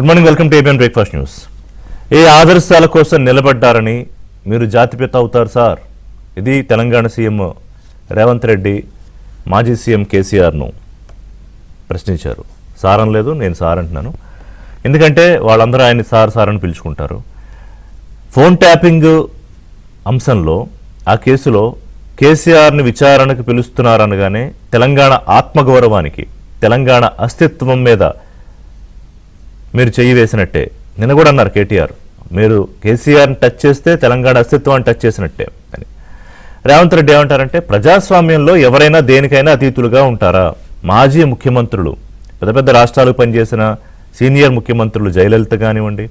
Good morning, welcome to ABN breakfast news. ఏ ఆదర్శాల కోసం నిలబడ్డారని మీరు జాతిపిత అవుతారు సార్? ఇది తెలంగాణ సీఎం రేవంత్ రెడ్డి మాజీ సీఎం కేసీఆర్ను ప్రశ్నించారు. సార్ అనలేదు, నేను సార్ అంటున్నాను. ఎందుకంటే వాళ్ళందరూ ఆయన్ని సార్ సార్ అని పిలుచుకుంటారు. ఫోన్ ట్యాపింగ్ అంశంలో ఆ కేసులో కేసీఆర్ని విచారణకు పిలుస్తున్నారనగానే తెలంగాణ ఆత్మగౌరవానికి, తెలంగాణ అస్తిత్వం మీద మీరు చెయ్యి వేసినట్టే. నిన్న కూడా అన్నారు కేటీఆర్, మీరు కేసీఆర్ని టచ్ చేస్తే తెలంగాణ అస్తిత్వాన్ని టచ్ చేసినట్టే అని. రేవంత్ రెడ్డి ఏమంటారంటే, ప్రజాస్వామ్యంలో ఎవరైనా దేనికైనా అతీతులుగా ఉంటారా? మాజీ ముఖ్యమంత్రులు, పెద్ద పెద్ద రాష్ట్రాలకు పనిచేసిన సీనియర్ ముఖ్యమంత్రులు జయలలిత కానివ్వండి,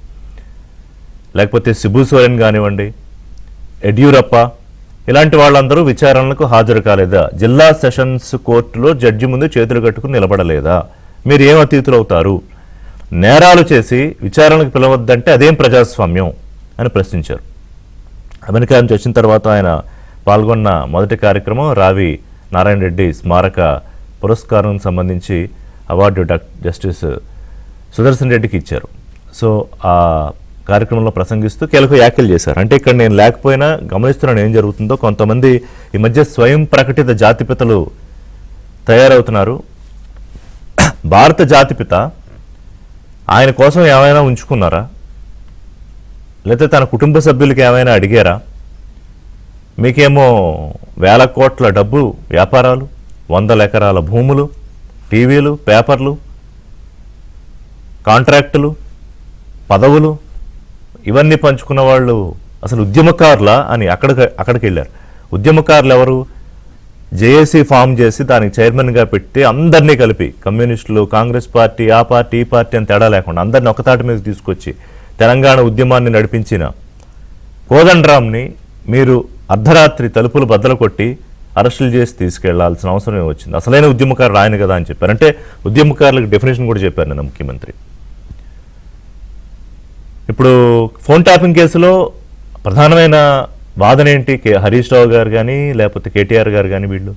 లేకపోతే శిబు సోరెన్ కానివ్వండి, యడ్యూరప్ప, ఇలాంటి వాళ్ళందరూ విచారణలకు హాజరు కాలేదా? జిల్లా సెషన్స్ కోర్టులో జడ్జి ముందు చేతులు కట్టుకుని నిలబడలేదా? మీరు ఏం అతీతులు అవుతారు? నేరాలు చేసి విచారణకు పిలవద్దంటే అదేం ప్రజాస్వామ్యం అని ప్రశ్నించారు. అమెరికా నుంచి వచ్చిన తర్వాత ఆయన పాల్గొన్న మొదటి కార్యక్రమం రావి నారాయణ రెడ్డి స్మారక పురస్కారం సంబంధించి అవార్డు జస్టిస్ సుదర్శన్ రెడ్డికి ఇచ్చారు. సో ఆ కార్యక్రమంలో ప్రసంగిస్తూ కీలక వ్యాఖ్యలు చేశారు. అంటే ఇక్కడ నేను లేకపోయినా గమనిస్తున్నాను ఏం జరుగుతుందో. కొంతమంది ఈ మధ్య స్వయం ప్రకటిత జాతిపితలు తయారవుతున్నారు. భారత జాతిపిత ఆయన కోసం ఏమైనా ఉంచుకున్నారా? లేకపోతే తన కుటుంబ సభ్యులకి ఏమైనా అడిగారా? మీకేమో వేల కోట్ల డబ్బు, వ్యాపారాలు, 100 ఎకరాల భూములు, టీవీలు, పేపర్లు, కాంట్రాక్టులు, పదవులు, ఇవన్నీ పంచుకున్న వాళ్ళు అసలు ఉద్యమకారులా అని అక్కడికి వెళ్ళారు. ఉద్యమకారులు ఎవరు? జేఏసీ ఫామ్ చేసి దానికి చైర్మన్గా పెట్టి అందరినీ కలిపి, కమ్యూనిస్టులు, కాంగ్రెస్ పార్టీ, ఆ పార్టీ, ఈ పార్టీ అని తేడా లేకుండా అందరినీ ఒకతాటి మీద తీసుకొచ్చి తెలంగాణ ఉద్యమాన్ని నడిపించిన కోదండరాంని మీరు అర్ధరాత్రి తలుపులు బద్దలు కొట్టి అరెస్టులు చేసి తీసుకెళ్లాల్సిన అవసరం వచ్చింది. అసలైన ఉద్యమకారులు ఆయన కదా అని చెప్పారు. అంటే ఉద్యమకారులకు డెఫినేషన్ కూడా చెప్పారు నిన్న ముఖ్యమంత్రి. ఇప్పుడు ఫోన్ ట్యాపింగ్ కేసులో ప్రధానమైన వాదన ఏంటి? హరీష్ రావు గారు కానీ లేకపోతే కేటీఆర్ గారు కానీ వీళ్ళు,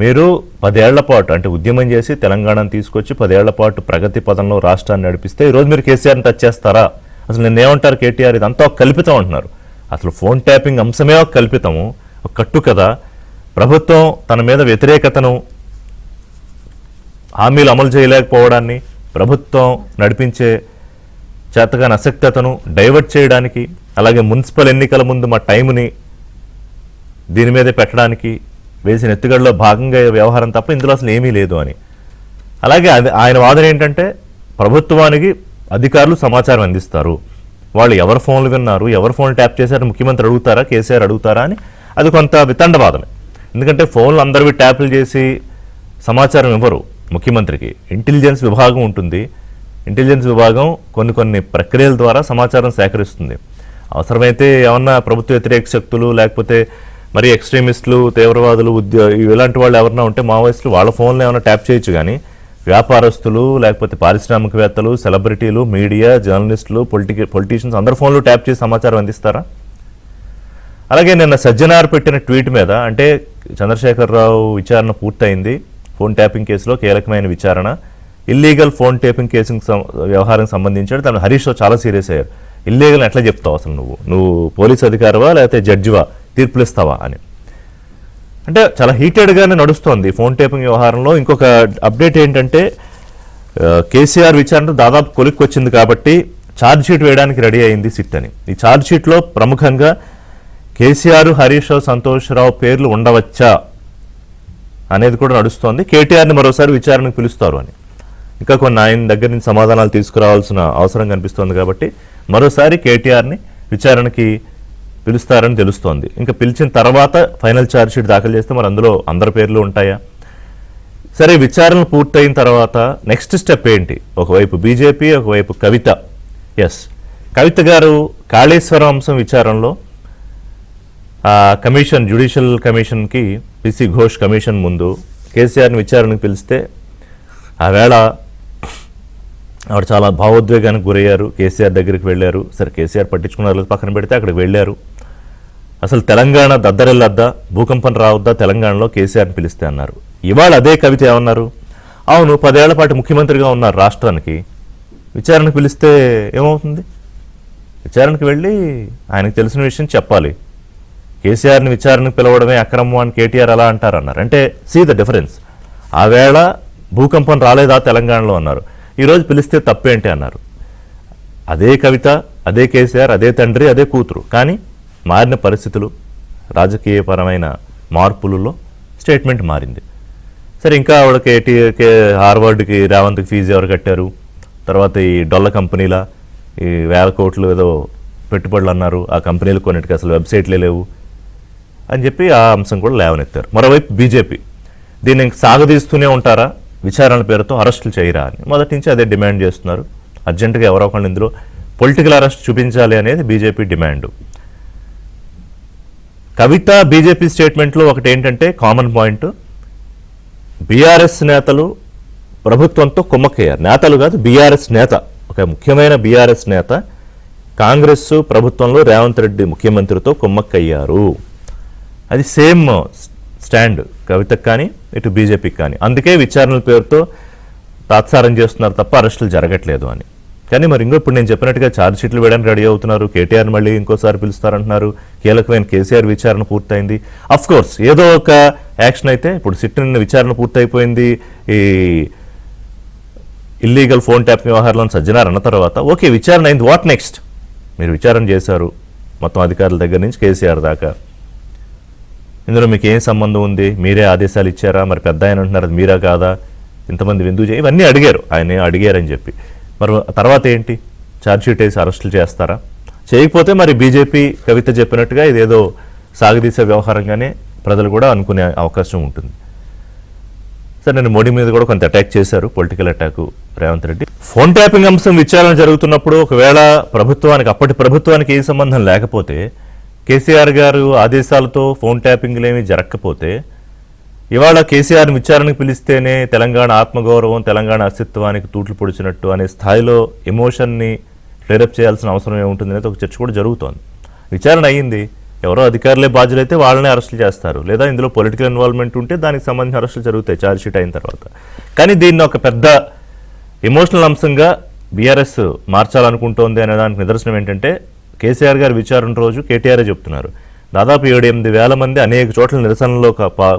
మీరు 10 ఏళ్ల పాటు అంటే ఉద్యమం చేసి తెలంగాణను తీసుకొచ్చి 10 ఏళ్ల పాటు ప్రగతి పదంలో రాష్ట్రాన్ని నడిపిస్తే ఈరోజు మీరు కేసీఆర్ని టచ్ చేస్తారా? అసలు నిన్నేమంటారు కేటీఆర్? ఇదంతా ఒక కల్పితం అంటున్నారు. అసలు ఫోన్ ట్యాపింగ్ అంశమే ఒక కల్పితము, ఒక కట్టు కదా. ప్రభుత్వం తన మీద వ్యతిరేకతను, హామీలు అమలు చేయలేకపోవడాన్ని, ప్రభుత్వం నడిపించే చేతగాని అసక్తతను డైవర్ట్ చేయడానికి, అలాగే మున్సిపల్ ఎన్నికల ముందు మా టైంని దీని మీదే పెట్టడానికి వేసిన ఎత్తుగడలో భాగంగా వ్యవహారం తప్ప ఇందులో అసలు ఏమీ లేదు అని. అలాగే ఆయన వాదన ఏంటంటే, ప్రభుత్వానికి అధికారులు సమాచారం అందిస్తారు, వాళ్ళు ఎవరు ఫోన్లు విన్నారు, ఎవరు ఫోన్లు ట్యాప్ చేశారు ముఖ్యమంత్రి అడుగుతారా, కేసీఆర్ అడుగుతారా అని. అది కొంత వితండవాదమే. ఎందుకంటే ఫోన్లు అందరివి ట్యాపులు చేసి సమాచారం ఇవ్వరు ముఖ్యమంత్రికి. ఇంటెలిజెన్స్ విభాగం ఉంటుంది. ఇంటెలిజెన్స్ విభాగం కొన్ని ప్రక్రియల ద్వారా సమాచారం సేకరిస్తుంది. అవసరమైతే ఏమన్నా ప్రభుత్వ వ్యతిరేక శక్తులు, లేకపోతే మరి ఎక్స్ట్రీమిస్టులు, తీవ్రవాదులు, ఇలాంటి వాళ్ళు ఎవరన్నా ఉంటే మావోయిస్టులు, వాళ్ళ ఫోన్లు ఏమైనా ట్యాప్ చేయొచ్చు. కానీ వ్యాపారస్తులు, లేకపోతే పారిశ్రామికవేత్తలు, సెలబ్రిటీలు, మీడియా, జర్నలిస్టులు, పొలిటీషియన్స్ అందరి ఫోన్లు ట్యాప్ చేసి సమాచారం అందిస్తారా? అలాగే నిన్న సజ్జనార్ పెట్టిన ట్వీట్ మీద, అంటే చంద్రశేఖరరావు విచారణ పూర్తయింది, ఫోన్ ట్యాపింగ్ కేసులో కీలకమైన విచారణ, ఇల్లీగల్ ఫోన్ ట్యాపింగ్ కేసు వ్యవహారం సంబంధించి తను హరీష్ రావు చాలా సీరియస్ అయ్యారు. ఇల్లీగల్ ఎట్లా చెప్తావు? అసలు నువ్వు పోలీస్ అధికారివా లేకపోతే జడ్జివా, తీర్పులు ఇస్తావా అని. అంటే చాలా హీటెడ్గానే నడుస్తోంది ఫోన్ ట్యాపింగ్ వ్యవహారంలో. ఇంకొక అప్డేట్ ఏంటంటే, కేసీఆర్ విచారణ దాదాపు కొలిక్కి వచ్చింది కాబట్టి ఛార్జ్షీట్ వేయడానికి రెడీ అయింది సిట్ అని. ఈ ఛార్జ్షీట్లో ప్రముఖంగా కేసీఆర్, హరీష్ రావు, సంతోష్ రావు పేర్లు ఉండవచ్చా అనేది కూడా నడుస్తోంది. కేటీఆర్ని మరోసారి విచారణకు పిలుస్తారు అని, ఇంకా కొన్ని ఆయన దగ్గర నుంచి సమాధానాలు తీసుకురావాల్సిన అవసరం కనిపిస్తోంది. కాబట్టి మరోసారి కేటీఆర్ని విచారణకి పిలుస్తారని తెలుస్తోంది. ఇంకా పిలిచిన తర్వాత ఫైనల్ ఛార్జ్షీట్ దాఖలు చేస్తే మరి అందులో అందరి పేర్లు ఉంటాయా? సరే, విచారణ పూర్తయిన తర్వాత నెక్స్ట్ స్టెప్ ఏంటి? ఒకవైపు బీజేపీ, ఒకవైపు కవిత. కవిత గారు కాళేశ్వరం అంశం విచారణలో కమిషన్, జ్యుడిషియల్ కమిషన్కి, పిసి ఘోష్ కమిషన్ ముందు కేసీఆర్ని విచారణకు పిలిస్తే ఆ వేళ ఆవిడ చాలా భావోద్వేగానికి గురయ్యారు. కేసీఆర్ దగ్గరికి వెళ్ళారు. సరే, కేసీఆర్ పట్టించుకున్నారు పక్కన పెడితే అక్కడికి వెళ్ళారు. అసలు తెలంగాణ దద్దరెళ్ళద్దా, భూకంపం రావద్దా తెలంగాణలో కేసీఆర్ని పిలిస్తే అన్నారు. ఇవాళ అదే కవిత ఏమన్నారు? అవును, 10 ఏళ్ల పాటు ముఖ్యమంత్రిగా ఉన్నారు రాష్ట్రానికి, విచారణకు పిలిస్తే ఏమవుతుంది? విచారణకు వెళ్ళి ఆయనకు తెలిసిన విషయం చెప్పాలి. కేసీఆర్ని విచారణకు పిలవడమే అక్రమం అని కేటీఆర్ అలా అంటారన్నారు. అంటే సీ ద డిఫరెన్స్. ఆవేళ భూకంపం రాలేదా తెలంగాణలో అన్నారు, ఈరోజు పిలిస్తే తప్పేంటి అన్నారు. అదే కవిత, అదే కేసీఆర్, అదే తండ్రి, అదే కూతురు. కానీ మారిన పరిస్థితులు, రాజకీయపరమైన మార్పులలో స్టేట్మెంట్ మారింది. సరే, ఇంకా ఆవిడకి హార్వర్డ్కి రేవంత్కి ఫీజు ఎవరు కట్టారు, తర్వాత ఈ డొల్ల కంపెనీల ఈ 1000 కోట్లు ఏదో పెట్టుబడులు అన్నారు, ఆ కంపెనీలు కొన్నిటికి అసలు వెబ్సైట్లే లేవు అని చెప్పి ఆ అంశం కూడా లేవనెత్తారు. మరోవైపు బీజేపీ దీన్ని సాగదీస్తూనే ఉంటారా, విచారణ పేరుతో అరెస్టులు చేయరా అని మొదటి నుంచి అదే డిమాండ్ చేస్తున్నారు. అర్జెంటుగా ఎవరో ఒకళ్ళు ఇందులో పొలిటికల్ అరెస్ట్ చూపించాలి అనేది బీజేపీ డిమాండ్. కవిత బీజేపీ స్టేట్మెంట్లో ఒకటి ఏంటంటే కామన్ పాయింట్, బీఆర్ఎస్ నేతలు ప్రభుత్వంతో కుమ్మక్కయ్యారు. నేతలు కాదు, బీఆర్ఎస్ నేత, ఒక ముఖ్యమైన బీఆర్ఎస్ నేత కాంగ్రెస్ ప్రభుత్వంలో రేవంత్ రెడ్డి ముఖ్యమంత్రితో కుమ్మక్కయ్యారు. అది సేమ్ స్టాండ్ కవితకు కానీ ఇటు బీజేపీకి కానీ. అందుకే విచారణల పేరుతో తాత్సారం చేస్తున్నారు తప్ప అరెస్టులు జరగట్లేదు అని. కానీ మరి ఇంకో ఇప్పుడు నేను చెప్పినట్టుగా ఛార్జ్ షీట్లు వేయడానికి రెడీ అవుతున్నారు. కేటీఆర్ మళ్ళీ ఇంకోసారి పిలుస్తారంటున్నారు. కీలకమైన కేసీఆర్ విచారణ పూర్తయింది. అఫ్ కోర్స్ ఏదో ఒక యాక్షన్ అయితే, ఇప్పుడు సిట్ నిన్న విచారణ పూర్తయిపోయింది. ఈ ఇల్లీగల్ ఫోన్ ట్యాప్ వ్యవహారంలో సజ్జనార్ అన్న తర్వాత ఓకే విచారణ అయింది, వాట్ నెక్స్ట్? మీరు విచారణ చేశారు మొత్తం అధికారుల దగ్గర నుంచి కేసీఆర్ దాకా. ఇందులో మీకు ఏం సంబంధం ఉంది? మీరే ఆదేశాలు ఇచ్చారా? మరి పెద్ద ఆయన అంటున్నారు అది మీరా కాదా? ఇంతమంది విందు చేయి ఇవన్నీ అడిగారు, ఆయన అడిగారని చెప్పి. మరి తర్వాత ఏంటి? ఛార్జ్షీట్ వేసి అరెస్టులు చేస్తారా? చేయకపోతే మరి బీజేపీ కవిత చెప్పినట్టుగా ఇదేదో సాగదీసే వ్యవహారంగానే ప్రజలు కూడా అనుకునే అవకాశం ఉంటుంది. సరే, నేను మోడీ మీద కూడా కొంత అటాక్ చేశారు, political attack Revanth Reddy. Phone tapping అంశం విచారణ జరుగుతున్నప్పుడు ఒకవేళ అప్పటి ప్రభుత్వానికి ఏ సంబంధం లేకపోతే, కేసీఆర్ గారు ఆదేశాలతో ఫోన్ ట్యాపింగ్లు ఏమీ జరగకపోతే, ఇవాళ కేసీఆర్ విచారణకు పిలిస్తేనే తెలంగాణ ఆత్మగౌరవం, తెలంగాణ అస్తిత్వానికి తూట్లు పొడిచినట్టు అనే స్థాయిలో ఎమోషన్ని క్లియరప్ చేయాల్సిన అవసరం ఏముంటుంది అనేది ఒక చర్చ కూడా జరుగుతోంది. విచారణ అయ్యింది, ఎవరో అధికారులే బాధ్యులైతే వాళ్ళనే అరెస్టులు చేస్తారు, లేదా ఇందులో పొలిటికల్ ఇన్వాల్వ్మెంట్ ఉంటే దానికి సంబంధించిన అరెస్టులు జరుగుతాయి ఛార్జ్షీట్ అయిన తర్వాత. కానీ దీన్ని ఒక పెద్ద ఎమోషనల్ అంశంగా బీఆర్ఎస్ మార్చాలనుకుంటోంది అనే దానికి నిదర్శనం ఏంటంటే, కేసీఆర్ గారి విచారణ రోజు కేటీఆరే చెప్తున్నారు దాదాపు 7-8 వేల మంది అనేక చోట్ల నిరసనలో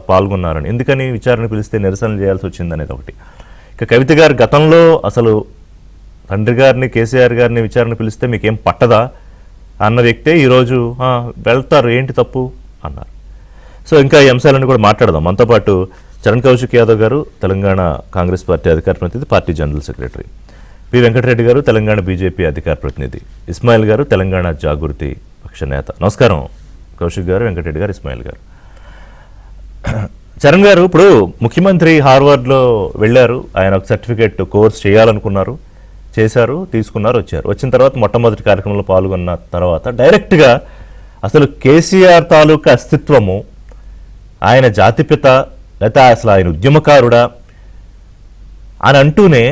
పాల్గొన్నారని. ఎందుకని విచారణ పిలిస్తే నిరసనలు చేయాల్సి వచ్చింది అనేది ఒకటి. ఇక కవిత గారు గతంలో అసలు తండ్రి గారిని, కేసీఆర్ గారిని విచారణ పిలిస్తే మీకేం పట్టదా అన్న వ్యక్తే ఈరోజు వెళ్తారు, ఏంటి తప్పు అన్నారు. సో ఇంకా ఈ అంశాలను కూడా మాట్లాడదాం. మనతో పాటు చరణ్ కౌశిక్ యాదవ్ గారు, తెలంగాణ కాంగ్రెస్ పార్టీ అధికార ప్రతినిధి, party general secretary, P Venkata Reddy గారు, తెలంగాణ బీజేపీ అధికార ప్రతినిధి, ఇస్మాయిల్ గారు, తెలంగాణ జాగృతి పక్ష నేత. నమస్కారం కౌశిక్ గారు, వెంకటరెడ్డి గారు, ఇస్మాయిల్ గారు. చరణ్ గారు, ఇప్పుడు ముఖ్యమంత్రి హార్వర్డ్లో వెళ్ళారు, ఆయన ఒక సర్టిఫికేట్ కోర్స్ చేయాలనుకున్నారు, చేశారు, తీసుకున్నారు, వచ్చారు. వచ్చిన తర్వాత మొట్టమొదటి కార్యక్రమంలో పాల్గొన్న తర్వాత డైరెక్ట్గా అసలు కేసీఆర్ తాలూకా అస్తిత్వము, ఆయన జాతిపిత లేకపోతే అసలు ఆయన ఉద్యమకారుడా అని అంటూనే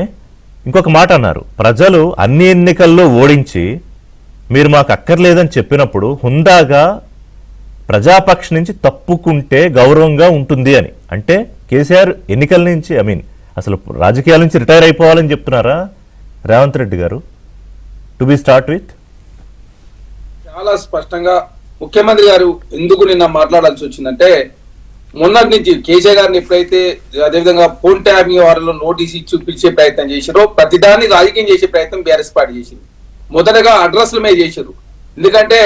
ఇంకొక మాట అన్నారు, ప్రజలు అన్ని ఎన్నికల్లో ఓడించి మీరు మాకు అక్కర్లేదని చెప్పినప్పుడు హుందాగా ప్రజాపక్ష నుంచి తప్పుకుంటే గౌరవంగా ఉంటుంది అని. అంటే కేసీఆర్ ఎన్నికల నుంచి అసలు రాజకీయాల నుంచి రిటైర్ అయిపోవాలని చెప్తున్నారా రేవంత్ రెడ్డి గారు? టు బి స్టార్ట్ విత్ చాలా స్పష్టంగా ముఖ్యమంత్రి గారు ఎందుకు నిన్న మాట్లాడాల్సి వచ్చిందంటే, మొన్నటి నుంచి కేసీఆర్ గారిని ఎప్పుడైతే అదేవిధంగా ఫోన్ ట్యాపింగ్ వారిలో నోటీస్ ఇచ్చి పిలిచే ప్రయత్నం చేశారో, ప్రతిదాన్ని రాజకీయం చేసే ప్రయత్నం బీఆర్ఎస్ పార్టీ చేసింది. మొదటగా అడ్రస్ల మీద చేశారు. ఎందుకంటే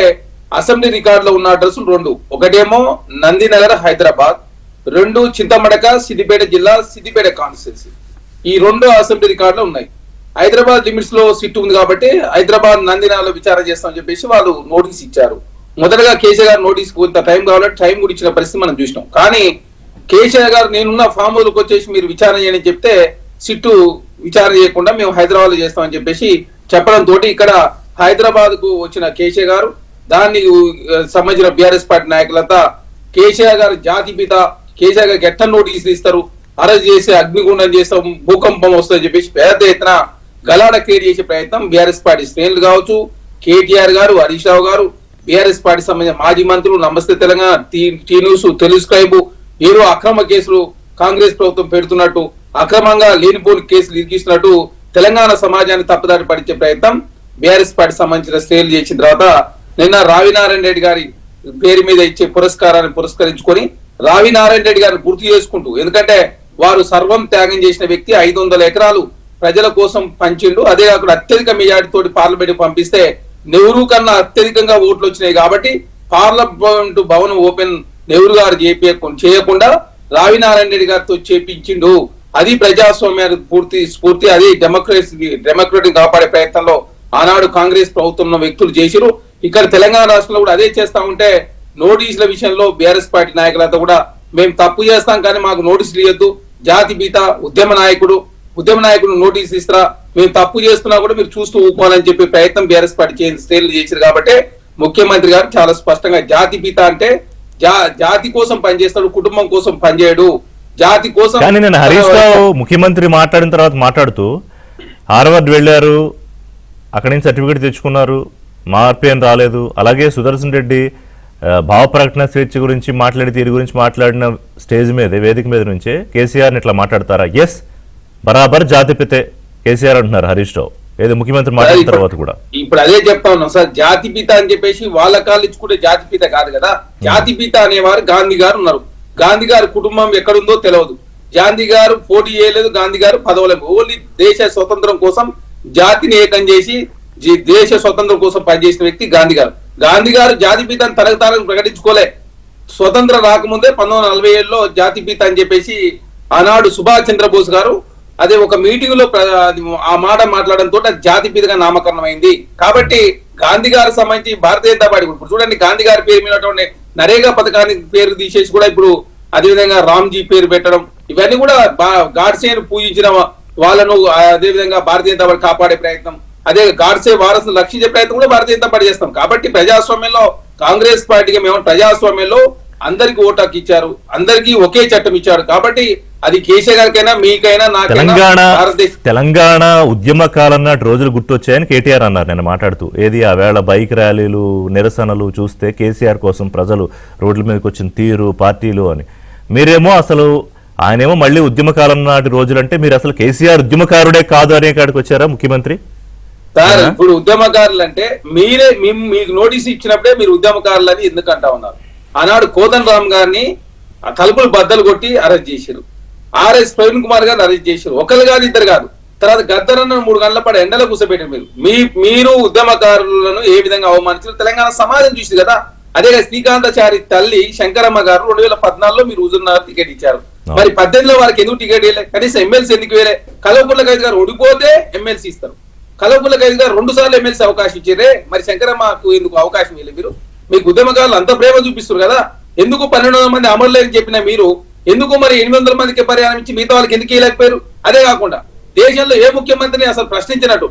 అసెంబ్లీ రికార్డులో ఉన్న అడ్రస్లు 2, ఒకటేమో నందినగర్ హైదరాబాద్, 2 చింతమడక సిద్దిపేట జిల్లా సిద్దిపేట కాన్స్టిట్యున్సీ. ఈ 2 అసెంబ్లీ రికార్డులో ఉన్నాయి. హైదరాబాద్ లిమిట్స్ లో సిట్ ఉంది కాబట్టి హైదరాబాద్ నందినగర్లో విచారణ చేస్తామని చెప్పేసి వాళ్ళు నోటీస్ ఇచ్చారు. మొదటగా కేసీఆర్ గారు నోటీస్ కొంత టైం కావాలంటే టైం కూడా ఇచ్చిన పరిస్థితి మనం చూసినాం. కానీ కేసీఆర్ గారు నేనున్న ఫామ్ హౌస్కి వచ్చేసి మీరు విచారణ చేయని చెప్తే సిట్టు విచారణ చేయకుండా మేము హైదరాబాద్ లో చేస్తామని చెప్పేసి చెప్పడంతో ఇక్కడ హైదరాబాద్ కు వచ్చిన కేసీఆర్ గారు, దానికి సంబంధించిన బీఆర్ఎస్ పార్టీ నాయకులంతా కేసీఆర్ గారు జాతిపిత, కేసీఆర్ గారికి ఎట్ట నోటీసులు ఇస్తారు, అరెస్ట్ చేసి అగ్నిగుండం చేస్తాం, భూకంపం వస్తుందని చెప్పేసి పెద్ద ఎత్తున గలాడ క్రియేట్ చేసే ప్రయత్నం బీఆర్ఎస్ పార్టీ శ్రేణులు కావచ్చు, కేటీఆర్ గారు, హరీష్ రావు గారు, బీఆర్ఎస్ పార్టీ సంబంధించిన మాజీ మంత్రులు, Namaste Telangana, T news, Telugu scribe ఏదో అక్రమ కేసులు కాంగ్రెస్ ప్రభుత్వం పెడుతున్నట్టు, అక్రమంగా లేనిపోని కేసులు ఇరికిస్తున్నట్టు తెలంగాణ సమాజాన్ని తప్పుదారి పడిచే ప్రయత్నం బీఆర్ఎస్ పార్టీ సంబంధించిన శ్రేణులు చేసిన తర్వాత నిన్న రావినారాయణ రెడ్డి గారి పేరు మీద ఇచ్చే పురస్కారాన్ని పురస్కరించుకొని రావినారాయణ రెడ్డి గారిని గుర్తు చేసుకుంటూ, ఎందుకంటే వారు సర్వం త్యాగం చేసిన వ్యక్తి, 500 ఎకరాలు ప్రజల కోసం పంచిండు. అదే కాకుండా అత్యధిక మెజార్టీ తోటి పార్లమెంట్ పంపిస్తే నెహ్రూ కన్నా అత్యధికంగా ఓట్లు వచ్చినాయి కాబట్టి పార్లమెంట్ భవనం ఓపెన్ నెహ్రూ గారు చేయకుండా రావినారాయణ రెడ్డి గారితో చేపించిండు. అది ప్రజాస్వామ్యానికి పూర్తి స్ఫూర్తి, అది డెమోక్రసీ కాపాడే ప్రయత్నంలో ఆనాడు కాంగ్రెస్ ప్రభుత్వంలో వ్యక్తులు చేసిరు. ఇక్కడ తెలంగాణ రాష్ట్రంలో కూడా అదే చేస్తా ఉంటే నోటీసుల విషయంలో బీఆర్ఎస్ పార్టీ నాయకులంతా కూడా మేము తప్పు చేస్తాం కానీ మాకు నోటీసులు ఇవ్వద్దు, జాతి బీత ఉద్యమ నాయకుడు నోటీసు ఇస్తారా, మేము తప్పు చేస్తున్నా కూడా మీరు చూస్తూ ఊకోవాలని చెప్పి ప్రయత్నం బీఆర్ఎస్ పార్టీ శ్రేణులు చేశారు. కాబట్టి ముఖ్యమంత్రి గారు చాలా స్పష్టంగా జాతి బీత అంటే జాతి కోసం పనిచేస్తాడు, కుటుంబం కోసం పనిచేయడు, జాతి కోసం. కానీ నేను హరీష్ రావు ముఖ్యమంత్రి మాట్లాడిన తర్వాత మాట్లాడుతూ హార్వర్డ్ వెళ్ళారు, అక్కడి నుంచి సర్టిఫికేట్ తెచ్చుకున్నారు, మార్పు ఏం రాలేదు. అలాగే సుదర్శన్ రెడ్డి భావ ప్రకటన స్వేచ్ఛ గురించి మాట్లాడి తీరు గురించి మాట్లాడిన స్టేజ్ మీద వేదిక మీద నుంచే కేసీఆర్ని ఇట్లా మాట్లాడతారా? ఎస్, బరాబర్ జాతిపితే కేసీఆర్ అంటున్నారు హరీష్ రావు. ఏదో ముఖ్యమంత్రి మాట్లాడిన తర్వాత కూడా ఇప్పుడు అదే చెప్తా ఉన్నాం సార్, జాతిపిత అని చెప్పేసి వాళ్ళ కాళ్ళు ఇచ్చుకుంటే జాతిపిత కాదు కదా. జాతిపిత అనేవారు గాంధీ గారు ఉన్నారు. గాంధీ గారి కుటుంబం ఎక్కడుందో తెలియదు, గాంధీ గారు పోటీ చేయలేదు, గాంధీ గారు పదవులేదు. ఓన్లీ దేశ స్వతంత్రం కోసం జాతిని ఏకం చేసి దేశ స్వతంత్రం కోసం పనిచేసిన వ్యక్తి గాంధీ గారు. గాంధీ గారు జాతిపితని తరగతాలను ప్రకటించుకోలే. స్వతంత్రం రాకముందే 1947లో జాతిపిత అని చెప్పేసి ఆనాడు సుభాష్ చంద్రబోస్ గారు అదే ఒక మీటింగ్ లో ఆ మాట మాట్లాడడంతో జాతిపితగా నామకరణం అయింది. కాబట్టి గాంధీ గారికి సంబంధించి భారతీయ జనతా పార్టీ ఇప్పుడు చూడండి, గాంధీ గారి పేరు మీద నరేగా పథకానికి పేరు తీసేసి కూడా ఇప్పుడు అదేవిధంగా రామ్జీ పేరు పెట్టడం, ఇవన్నీ కూడా గాడ్సేను పూజించిన వాళ్ళను అదేవిధంగా భారతీయ జనతా పార్టీ కాపాడే ప్రయత్నం, అదే గాడ్సే వారసును రక్షించే ప్రయత్నం కూడా భారతీయ జనతా పార్టీ చేస్తాం. కాబట్టి ప్రజాస్వామ్యంలో కాంగ్రెస్ పార్టీకి మేము ప్రజాస్వామ్యంలో అందరికి ఓటు హక్కు ఇచ్చారు, అందరికీ ఒకే చట్టం ఇచ్చారు. కాబట్టి అది కేసీఆర్ గారికైనా మీకైనా తెలంగాణ ఉద్యమ కాలం నాటి రోజులు గుర్తొచ్చాయని కేటీఆర్ అన్నారు నేను మాట్లాడుతూ. ఏది ఆ వేళ బైక్ ర్యాలీలు నిరసనలు చూస్తే కేసీఆర్ కోసం ప్రజలు రోడ్ల మీదకి వచ్చిన తీరు పార్టీలు అని. మీరేమో అసలు ఆయనేమో మళ్ళీ ఉద్యమకాలం నాటి రోజులంటే మీరు అసలు కేసీఆర్ ఉద్యమకారుడే కాదు అనే కాడికి వచ్చారా ముఖ్యమంత్రి? సార్ ఇప్పుడు ఉద్యమకారులు అంటే మీరే మీకు నోటీస్ ఇచ్చినప్పుడే మీరు ఉద్యమకారులు అని ఎందుకు అంటా ఉన్నారు? ఆనాడు కోదండ రామ్ గారిని తలుపులు బద్దలు కొట్టి అరెస్ట్ చేశారు, ఆర్ఎస్ ప్రవీణ్ కుమార్ గారిని అరెస్ట్ చేశారు, ఒకరు కాదు ఇద్దరు కాదు. తర్వాత గద్దరన్న 3 గంటల పాటు ఎండలో కూర్చోబెట్టారు. మీరు ఉద్యమకారులను ఏ విధంగా అవమానించారు తెలంగాణ సమాజం చూసింది కదా. అదే శ్రీకాంతాచారి తల్లి శంకరమ్మ గారు 2014లో మీరు హుజూర్నగర్ టికెట్ ఇచ్చారు, మరి 18లో వారికి ఎందుకు టికెట్ వేయలే? కనీసం ఎమ్మెల్సీ ఎందుకు వేయలే? కల్వకుంట్ల ఖైదీ గారు ఓడిపోతే ఎమ్మెల్సీ ఇస్తారు, కల్వకుంట్ల ఖైదీ గారు 2 సార్లు ఎమ్మెల్సీ అవకాశం ఇచ్చారే, మరి శంకరమ్మకు ఎందుకు అవకాశం వేయలేదు? మీరు మీకు ఉద్యమకారులు అంత ప్రేమ చూపిస్తారు కదా, ఎందుకు 1200 మంది అమరులేని చెప్పిన మీరు ఎందుకు మరి 800 మందికి పరిహారం ఇచ్చి మిగతా వాళ్ళకి ఎందుకు ఇవ్వలేకపోయారు? అదే కాకుండా దేశంలో ఏ ముఖ్యమంత్రిని అసలు ప్రశ్నించినట్టు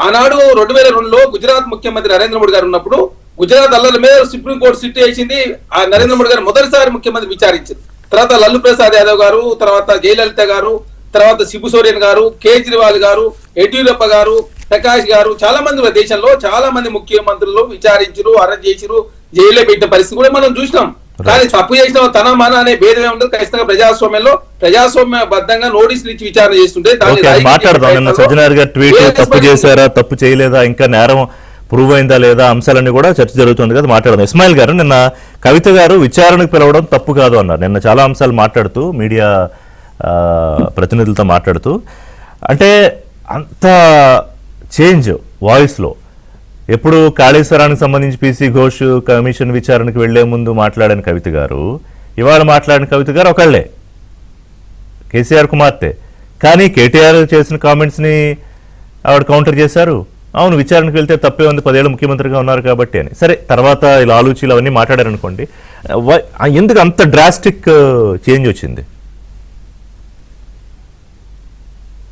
ఆనాడు 2002లో గుజరాత్ ముఖ్యమంత్రి నరేంద్ర మోడీ గారు ఉన్నప్పుడు గుజరాత్ అల్లర్ల మీద సుప్రీంకోర్టు సిట్ వేసింది. ఆ నరేంద్ర మోడీ గారు మొదటిసారి ముఖ్యమంత్రి విచారించారు. తర్వాత లల్లు ప్రసాద్ యాదవ్ గారు, తర్వాత జయలలిత గారు, తర్వాత శిబు సోరెన్ గారు, కేజ్రీవాల్ గారు, యడ్యూరప్ప గారు, ప్రకాష్ గారు, చాలా మంది దేశంలో చాలా మంది ముఖ్యమంత్రులు విచారించరు, అరెస్ట్ చేసిరు, జైల్లో పెట్టిన పరిస్థితి కూడా మనం చూసినాం. కానీ తప్పు చేసిన తన మన అనే భేదమే ఉంటుంది. ఖచ్చితంగా ప్రజాస్వామ్యంలో ప్రజాస్వామ్యబద్ధంగా నోటీసులు ఇచ్చి విచారణ చేస్తుంటే తప్పు చేశారా తప్పు చేయలేదా ఇంకా నేరం ప్రూవ్ అయిందా లేదా అంశాలన్నీ కూడా చర్చ జరుగుతుంది కదా మాట్లాడదాం. ఇస్మాయిల్ గారు, నిన్న కవిత గారు విచారణకు పిలవడం తప్పు కాదు అన్నారు. నిన్న చాలా అంశాలు మాట్లాడుతూ మీడియా ప్రతినిధులతో మాట్లాడుతూ, అంటే అంత చేంజ్ వాయిస్లో. ఎప్పుడు కాళేశ్వరానికి సంబంధించి పీసీ ఘోష్ కమిషన్ విచారణకు వెళ్లే ముందు మాట్లాడిన కవిత గారు, ఇవాళ మాట్లాడిన కవిత గారు ఒకళ్లే, కేసీఆర్ కుమార్తె. కానీ కేటీఆర్ చేసిన కామెంట్స్ని ఆవిడ కౌంటర్ చేశారు. అవును, విచారణకు వెళ్తే తప్పే ఉంది, 10 ఏళ్ళు ముఖ్యమంత్రిగా ఉన్నారు కాబట్టి అని. సరే, తర్వాత ఇలా ఆలోచనలు అవన్నీ మాట్లాడారనుకోండి, ఎందుకు అంత డ్రాస్టిక్ చేంజ్ వచ్చింది?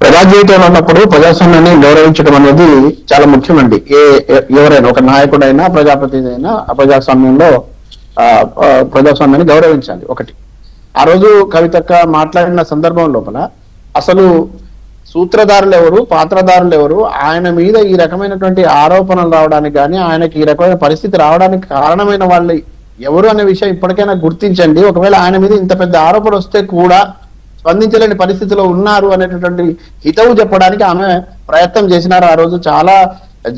ప్రజా జీవితంలో ఉన్నప్పుడు ప్రజాస్వామ్యాన్ని గౌరవించడం అనేది చాలా ముఖ్యమండి. ఎవరైనా ఒక నాయకుడైనా ప్రజాప్రతినిధి అయినా ప్రజాస్వామ్యంలో ప్రజాస్వామ్యాన్ని గౌరవించాలి. ఒకటి, ఆ రోజు కవితక్క మాట్లాడిన సందర్భం లోపల అసలు సూత్రధారులు ఎవరు, పాత్రధారులు ఎవరు, ఆయన మీద ఈ రకమైనటువంటి ఆరోపణలు రావడానికి కానీ ఆయనకి ఈ రకమైన పరిస్థితి రావడానికి కారణమైన వాళ్ళు ఎవరు అనే విషయం ఇప్పటికైనా గుర్తించండి. ఒకవేళ ఆయన మీద ఇంత పెద్ద ఆరోపణ వస్తే కూడా స్పందించలేని పరిస్థితిలో ఉన్నారు అనేటటువంటి హితవు చెప్పడానికి ఆమె ప్రయత్నం చేసినారు. ఆ రోజు చాలా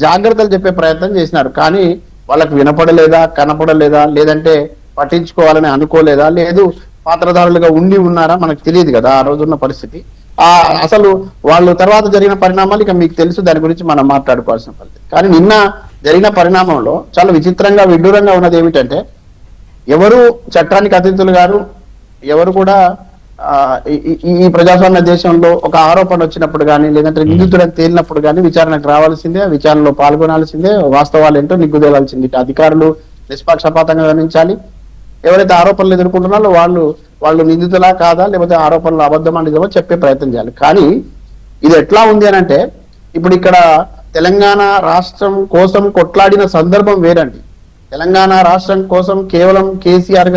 జాగ్రత్తలు చెప్పే ప్రయత్నం చేసినారు. కానీ వాళ్ళకు వినపడలేదా, కనపడలేదా, లేదంటే పట్టించుకోవాలని అనుకోలేదా, లేదు పాత్రధారులుగా ఉండి ఉన్నారా మనకు తెలియదు కదా ఆ రోజున్న పరిస్థితి. అసలు వాళ్ళు తర్వాత జరిగిన పరిణామాలు ఇక మీకు తెలుసు, దాని గురించి మనం మాట్లాడుకోవాల్సిన పరిస్థితి. కానీ నిన్న జరిగిన పరిణామంలో చాలా విచిత్రంగా విడ్డూరంగా ఉన్నది ఏమిటంటే, ఎవరు చట్టానికి అతిథులు గారు, ఎవరు కూడా ఈ ప్రజాస్వామ్య దేశంలో ఒక ఆరోపణ వచ్చినప్పుడు కానీ, లేదంటే నిందితుడని తేలినప్పుడు కానీ విచారణకు రావాల్సిందే, విచారణలో పాల్గొనాల్సిందే, వాస్తవాలు ఏంటో నిగ్గుదేలాల్సింది. అధికారులు నిష్పక్షపాతంగా గమనించాలి. ఎవరైతే ఆరోపణలు ఎదుర్కొంటున్నారో వాళ్ళు నిందితులా కాదా, లేకపోతే ఆరోపణలు అబద్ధమా నిజమో చెప్పే ప్రయత్నం చేయాలి. కానీ ఇది ఎట్లా ఉంది అని అంటే, ఇప్పుడు ఇక్కడ తెలంగాణ రాష్ట్రం కోసం కొట్లాడిన సందర్భం వేరండి. తెలంగాణ రాష్ట్రం కోసం కేవలం కేసీఆర్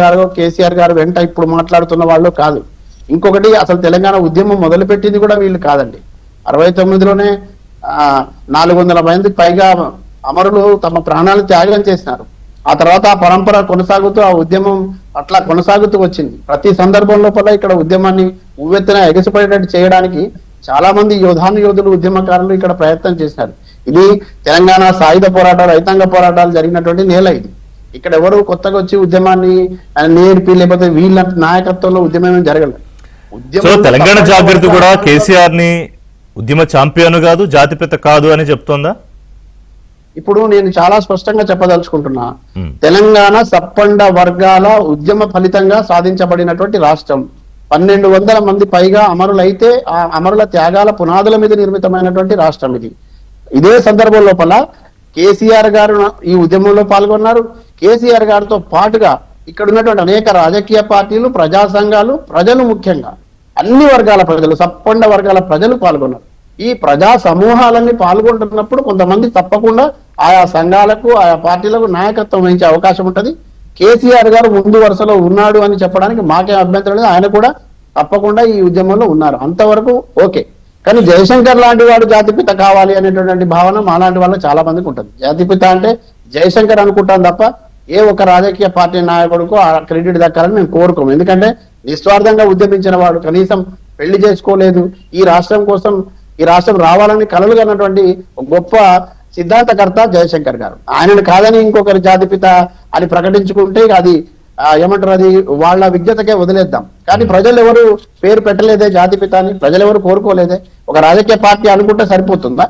గారు వెంట ఇప్పుడు మాట్లాడుతున్న వాళ్ళు కాదు. ఇంకొకటి, అసలు తెలంగాణ ఉద్యమం మొదలుపెట్టింది కూడా వీళ్ళు కాదండి. 69లోనే 400 మందికి పైగా అమరులు తమ ప్రాణాలు త్యాగం చేసినారు. ఆ తర్వాత ఆ పరంపర కొనసాగుతూ ఆ ఉద్యమం అట్లా కొనసాగుతూ వచ్చింది. ప్రతి సందర్భం లోపల ఇక్కడ ఉద్యమాన్ని ఉవ్వెత్తున ఎగసిపడేటట్టు చేయడానికి చాలా మంది యోధులు ఉద్యమకారులు ఇక్కడ ప్రయత్నం చేశారు. ఇది తెలంగాణ సాయుధ పోరాటాలు, రైతాంగ పోరాటాలు జరిగినటువంటి నేల ఇది. ఇక్కడ ఎవరు కొత్తగా వచ్చి ఉద్యమాన్ని నేర్పి లేకపోతే వీళ్ళ నాయకత్వంలో ఉద్యమం జరగలేదు. సో తెలంగాణ జాగృతి కూడా కేసీఆర్ ని ఉద్యమ ఛాంపియన్ కాదు, జాతిపిత కాదు అని చెప్తోందా? ఇప్పుడు నేను చాలా స్పష్టంగా చెప్పదలుచుకుంటున్నా, తెలంగాణ సప్పండ వర్గాల ఉద్యమ ఫలితంగా సాధించబడినటువంటి రాష్ట్రం. 1200 మంది పైగా అమరులైతే ఆ అమరుల త్యాగాల పునాదుల మీద నిర్మితమైనటువంటి రాష్ట్రం ఇది. ఇదే సందర్భం లోపల కేసీఆర్ గారు ఈ ఉద్యమంలో పాల్గొన్నారు. కేసీఆర్ గారితో పాటుగా ఇక్కడ ఉన్నటువంటి అనేక రాజకీయ పార్టీలు, ప్రజా సంఘాలు, ప్రజలు, ముఖ్యంగా అన్ని వర్గాల ప్రజలు, సప్పండ వర్గాల ప్రజలు పాల్గొన్నారు. ఈ ప్రజా సమూహాలన్నీ పాల్గొంటున్నప్పుడు కొంతమంది తప్పకుండా ఆయా సంఘాలకు, ఆయా పార్టీలకు నాయకత్వం వహించే అవకాశం ఉంటుంది. కేసీఆర్ గారు ముందు వరుసలో ఉన్నాడు అని చెప్పడానికి మాకేం అభ్యంతరం లేదు. ఆయన కూడా తప్పకుండా ఈ ఉద్యమంలో ఉన్నారు, అంతవరకు ఓకే. కానీ జయశంకర్ లాంటి వాడు జాతిపిత కావాలి అనేటువంటి భావన మాలాంటి వాళ్ళకి చాలా మందికి ఉంటుంది. జాతిపిత అంటే జయశంకర్ అనుకుంటాం తప్ప ఏ ఒక్క రాజకీయ పార్టీ నాయకుడికో ఆ క్రెడిట్ దక్కాలని మేము కోరుకోము. ఎందుకంటే నిస్వార్థంగా ఉద్యమించిన వాడు, కనీసం పెళ్లి చేసుకోలేదు, ఈ రాష్ట్రం కోసం, ఈ రాష్ట్రం రావాలని కలలు కన్నటువంటి గొప్ప సిద్ధాంతకర్త జయశంకర్ గారు. ఆయనను కాదని ఇంకొకరి జాతిపిత అని ప్రకటించుకుంటే అది ఏమంటారు, అది వాళ్ళ విజ్ఞతకే వదిలేద్దాం. కానీ ప్రజలు ఎవరు పేరు పెట్టలేదే జాతిపిత అని, ప్రజలు ఎవరు కోరుకోలేదే. ఒక రాజకీయ పార్టీ అనుకుంటే సరిపోతుందా?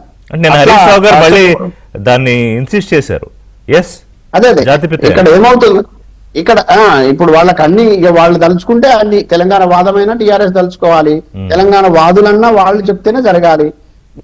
హరీష్ రావు గారు మళ్ళీ దాన్ని ఇన్సిస్ట్ చేశారు. అదే ఇక్కడ ఏమవుతుంది, ఇక్కడ ఇప్పుడు వాళ్ళకి అన్ని వాళ్ళు తలుచుకుంటే అన్ని తెలంగాణ వాదమైనా టీఆర్ఎస్ తలుచుకోవాలి, తెలంగాణ వాదులన్నా వాళ్ళు చెప్తేనే జరగాలి.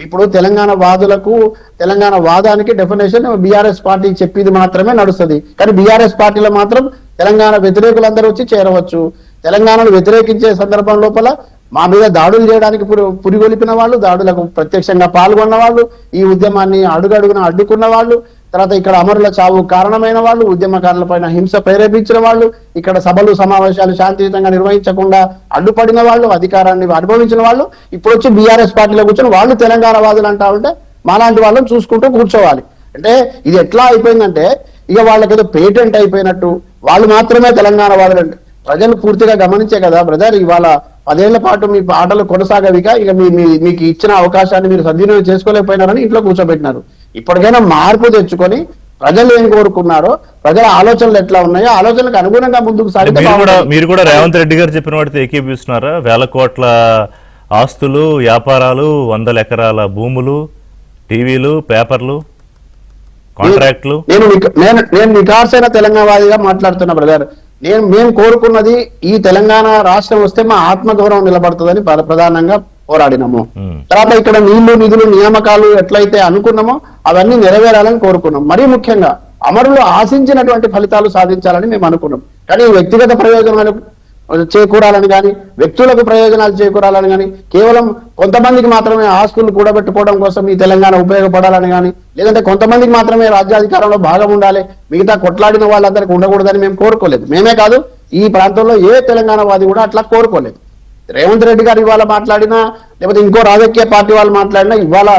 ఇప్పుడు తెలంగాణ వాదులకు, తెలంగాణ వాదానికి డెఫినేషన్ బీఆర్ఎస్ పార్టీ చెప్పింది మాత్రమే నడుస్తుంది. కానీ బీఆర్ఎస్ పార్టీలో మాత్రం తెలంగాణ వ్యతిరేకులందరూ వచ్చి చేరవచ్చు. తెలంగాణను వ్యతిరేకించే సందర్భం లోపల మా మీద దాడులు చేయడానికి పురిగొలిపిన వాళ్ళు, దాడులకు ప్రత్యక్షంగా పాల్గొన్న వాళ్ళు, ఈ ఉద్యమాన్ని అడుగడుగున అడ్డుకున్న వాళ్ళు, తర్వాత ఇక్కడ అమరుల చావు కారణమైన వాళ్ళు, ఉద్యమకారుల పైన హింస ప్రేరేపించిన వాళ్ళు, ఇక్కడ సభలు సమావేశాలు శాంతియుతంగా నిర్వహించకుండా అడ్డుపడిన వాళ్ళు, అధికారాన్ని అనుభవించిన వాళ్ళు, ఇప్పుడు వచ్చి బీఆర్ఎస్ పార్టీలో కూర్చొని వాళ్ళు తెలంగాణ వాదులు అంటా ఉంటే మాలాంటి వాళ్ళని చూసుకుంటూ కూర్చోవాలి. అంటే ఇది ఎట్లా అయిపోయిందంటే ఇక వాళ్ళకి ఏదో పేటెంట్ అయిపోయినట్టు, వాళ్ళు మాత్రమే తెలంగాణ వాదులంటే ప్రజలు పూర్తిగా గమనించే కదా బ్రదర్, ఇవాళ 10 ఏళ్ల పాటు మీ ఆటలు కొనసాగవిగా ఇక మీకు ఇచ్చిన అవకాశాన్ని మీరు సద్వినియోగం చేసుకోలేకపోయినారని ఇంట్లో కూర్చోబెట్టినారు. ఇప్పటికైనా మార్పు తెచ్చుకొని ప్రజలు ఏం కోరుకున్నారో, ప్రజల ఆలోచనలు ఎట్లా ఉన్నాయో ఆలోచనలకు అనుగుణంగా ముందుకు సాగితే మీరు కూడా రేవంత్ రెడ్డి గారు చెప్పిన వాటితో ఏకీపిస్తున్నారా? 1000 కోట్ల ఆస్తులు, వ్యాపారాలు, 100 ఎకరాల భూములు, టీవీలు, పేపర్లు, కాంట్రాక్ట్లు. నేను నికార్సైన తెలంగాణవాదిగా మాట్లాడుతున్నా బ్రదర్. మేము కోరుకున్నది ఈ తెలంగాణ రాష్ట్రం వస్తే మా ఆత్మగౌరవం నిలబడుతుందని ప్రధానంగా పోరాడినాము. తర్వాత ఇక్కడ నీళ్లు, నిధులు, నియామకాలు ఎట్లయితే అనుకున్నామో అవన్నీ నెరవేరాలని కోరుకున్నాం. మరీ ముఖ్యంగా అమరులు ఆశించినటువంటి ఫలితాలు సాధించాలని మేము అనుకున్నాం. కానీ వ్యక్తిగత ప్రయోజనాలు చేకూరాలని కానీ, వ్యక్తులకు ప్రయోజనాలు చేకూరాలని కానీ, కేవలం కొంతమందికి మాత్రమే ఆస్తులు కూడబెట్టుకోవడం కోసం ఈ తెలంగాణ ఉపయోగపడాలని కానీ, లేదంటే కొంతమందికి మాత్రమే రాజ్యాధికారంలో భాగం ఉండాలి, మిగతా కొట్లాడిన వాళ్ళందరికీ ఉండకూడదని మేము కోరుకోలేదు. మేమే కాదు, ఈ ప్రాంతంలో ఏ తెలంగాణ వాది కూడా అట్లా కోరుకోలేదు. రేవంత్ రెడ్డి గారు ఇవాళ మాట్లాడినా, లేకపోతే ఇంకో రాజకీయ పార్టీ వాళ్ళు మాట్లాడినా, ఇవాళ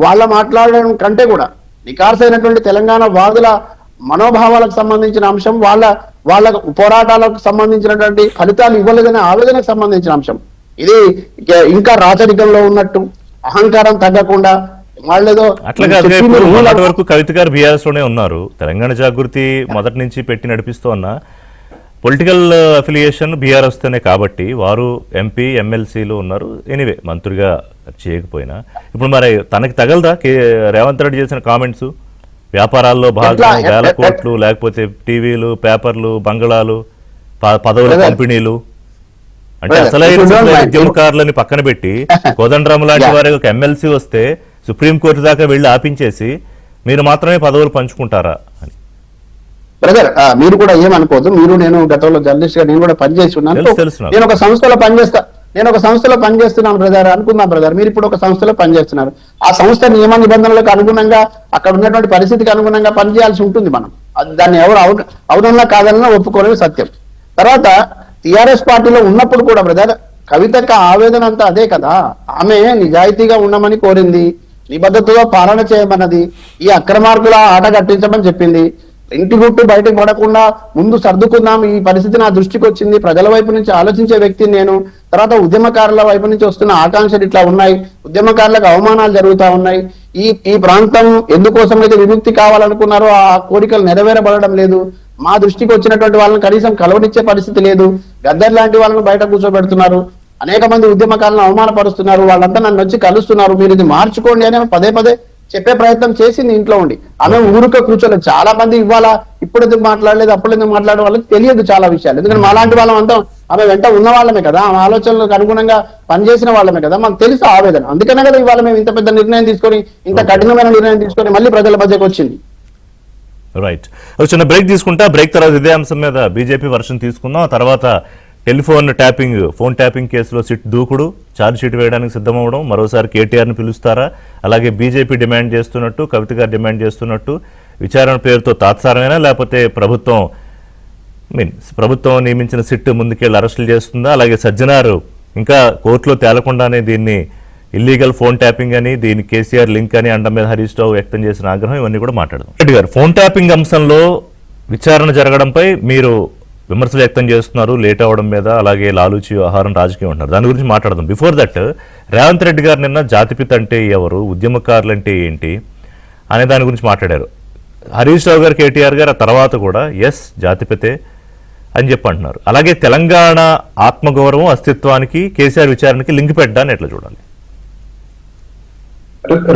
వాళ్ళ మాట్లాడడం కంటే కూడా నికార్సైనటువంటి తెలంగాణ వాదుల మనోభావాలకు సంబంధించిన అంశం, వాళ్ళ పోరాటాలకు సంబంధించినటువంటి ఫలితాలు ఇవ్వలేదనే ఆవేదనకు సంబంధించిన అంశం. ఇది ఇంకా రాచరికంలో ఉన్నట్టు అహంకారం తగ్గకుండా వాళ్ళేదో అట్లా కాదు. ఇప్పుడు మొన్నటి వరకు కవిత గారు బీఆర్ఎస్ లోనే ఉన్నారు. తెలంగాణ జాగృతి మొదటి నుంచి పెట్టి నడిపిస్తూ ఉన్న పొలిటికల్ అఫిలియేషన్ బీఆర్ఎస్ తోనే కాబట్టి వారు ఎంపీ ఎమ్మెల్సీలు ఉన్నారు. ఎనీవే మంత్రిగా చేయకపోయినా ఇప్పుడు మరి తనకి తగలదా రేవంత్ రెడ్డి చేసిన కామెంట్స్? వ్యాపారాల్లో భాగం వేల కోట్లు, లేకపోతే టీవీలు, పేపర్లు, బంగళాలు, పదవుల కంపెనీలు, అంటే అసలైన ఉద్యమకారులని పక్కన పెట్టి కోదండరామ్ లాంటి వారి ఒక ఎమ్మెల్సీ వస్తే సుప్రీంకోర్టు దాకా వెళ్ళి ఆపించేసి మీరు మాత్రమే పదవులు పంచుకుంటారా అని. బ్రదర్ మీరు కూడా ఏమనుకోవద్దు. మీరు నేను గతంలో జర్నలిస్ట్ గా నేను కూడా పనిచేసి ఉన్నాను. నేను ఒక సంస్థలో పనిచేస్తున్నాను బ్రదర్ అనుకుందాం బ్రదర్. మీరు ఇప్పుడు ఒక సంస్థలో పనిచేస్తున్నారు. ఆ సంస్థ నియమ నిబంధనలకు అనుగుణంగా అక్కడ ఉన్నటువంటి పరిస్థితికి అనుగుణంగా పనిచేయాల్సి ఉంటుంది. మనం దాన్ని ఎవరు అవునన్నా కాదన్నా ఒప్పుకోలేదు సత్యం. తర్వాత టిఆర్ఎస్ పార్టీలో ఉన్నప్పుడు కూడా బ్రదర్ కవితక్క ఆవేదన అంతా అదే కదా. ఆమె నిజాయితీగా ఉండమని కోరింది, నిబద్ధతతో పాలన చేయమన్నది, ఈ అక్రమార్కుల ఆట కట్టించమని చెప్పింది. ఇంటి గుట్టు బయటకు పడకుండా ముందు సర్దుకుందాం, ఈ పరిస్థితి నా దృష్టికి వచ్చింది, ప్రజల వైపు నుంచి ఆలోచించే వ్యక్తిని నేను. తర్వాత ఉద్యమకారుల వైపు నుంచి వస్తున్న ఆకాంక్షలు ఇట్లా ఉన్నాయి, ఉద్యమకారులకు అవమానాలు జరుగుతూ ఉన్నాయి, ఈ ప్రాంతం ఎందుకోసం అయితే విముక్తి కావాలనుకున్నారో ఆ కోరికలు నెరవేరబడడం లేదు, మా దృష్టికి వచ్చినటువంటి వాళ్ళని కనీసం కలవనిచ్చే పరిస్థితి లేదు, గద్దర్ లాంటి వాళ్ళని బయట కూర్చోబెడుతున్నారు, అనేక మంది ఉద్యమకారులను అవమానపరుస్తున్నారు, వాళ్ళంతా నన్ను వచ్చి కలుస్తున్నారు, మీరు ఇది మార్చుకోండి అని పదే పదే చెప్పే ప్రయత్నం చేసింది ఇంట్లో ఉండి. ఆమె ఊరికే కూర్చోలేదు. చాలా మంది ఇవాళ ఇప్పుడు ఎందుకు మాట్లాడలేదు, అప్పుడు ఎందుకు మాట్లాడే వాళ్ళకి తెలియదు చాలా విషయాలు. ఎందుకంటే మాలాంటి వాళ్ళం అంతా ఆమె వెంట ఉన్న వాళ్ళమే కదా, ఆమె ఆలోచనలకు అనుగుణంగా పనిచేసిన వాళ్ళమే కదా, మాకు తెలుసు ఆవేదన. అందుకనే కదా ఇవాళ మేము ఇంత పెద్ద నిర్ణయం తీసుకొని, ఇంత కఠినమైన నిర్ణయం తీసుకొని మళ్ళీ ప్రజల మధ్యకు వచ్చింది. రైట్, ఒక చిన్న బ్రేక్ తీసుకుంటా. బ్రేక్ తర్వాత ఇదే అంశం మీద బీజేపీ వర్షన్ తీసుకుందాం. ఆ తర్వాత ఫోన్ ట్యాపింగ్ కేసులో సిట్ దూకుడు, ఛార్జ్ షీట్ వేయడానికి సిద్ధమవడం, మరోసారి కేటీఆర్ని పిలుస్తారా, అలాగే బీజేపీ డిమాండ్ చేస్తున్నట్టు, కవిత గారు డిమాండ్ చేస్తున్నట్టు విచారణ పేరుతో తాత్సారమేనా, లేకపోతే ప్రభుత్వం నియమించిన సిట్ ముందుకెళ్ళి అరెస్టులు చేస్తుందా, అలాగే సజ్జనారు ఇంకా కోర్టులో తేలకుండానే దీన్ని ఇల్లీగల్ ఫోన్ ట్యాపింగ్ అని, దీని కేసీఆర్ లింక్ అని అండం మీద హరీష్ రావు వ్యక్తం చేసిన ఆగ్రహం, ఇవన్నీ కూడా మాట్లాడదాం. రెడ్డి గారు, ఫోన్ ట్యాపింగ్ అంశంలో విచారణ జరగడంపై మీరు విమర్శలు వ్యక్తం చేస్తున్నారు, లేట్ అవ్వడం మీద, అలాగే లాలూచి వ్యవహారం రాజకీయం అంటున్నారు. దాని గురించి మాట్లాడదాం. బిఫోర్ దట్ రేవంత్ రెడ్డి గారు నిన్న జాతిపిత అంటే ఎవరు, ఉద్యమకారులు అంటే ఏంటి అనే దాని గురించి మాట్లాడారు. హరీష్ రావు గారు, కేటీఆర్ గారు ఆ తర్వాత కూడా ఎస్ జాతిపితే అని చెప్పి అంటున్నారు. అలాగే తెలంగాణ ఆత్మగౌరవం అస్తిత్వానికి కేసీఆర్ విచారణకి లింక్ పెట్టడాన్ని ఎట్లా చూడాలి?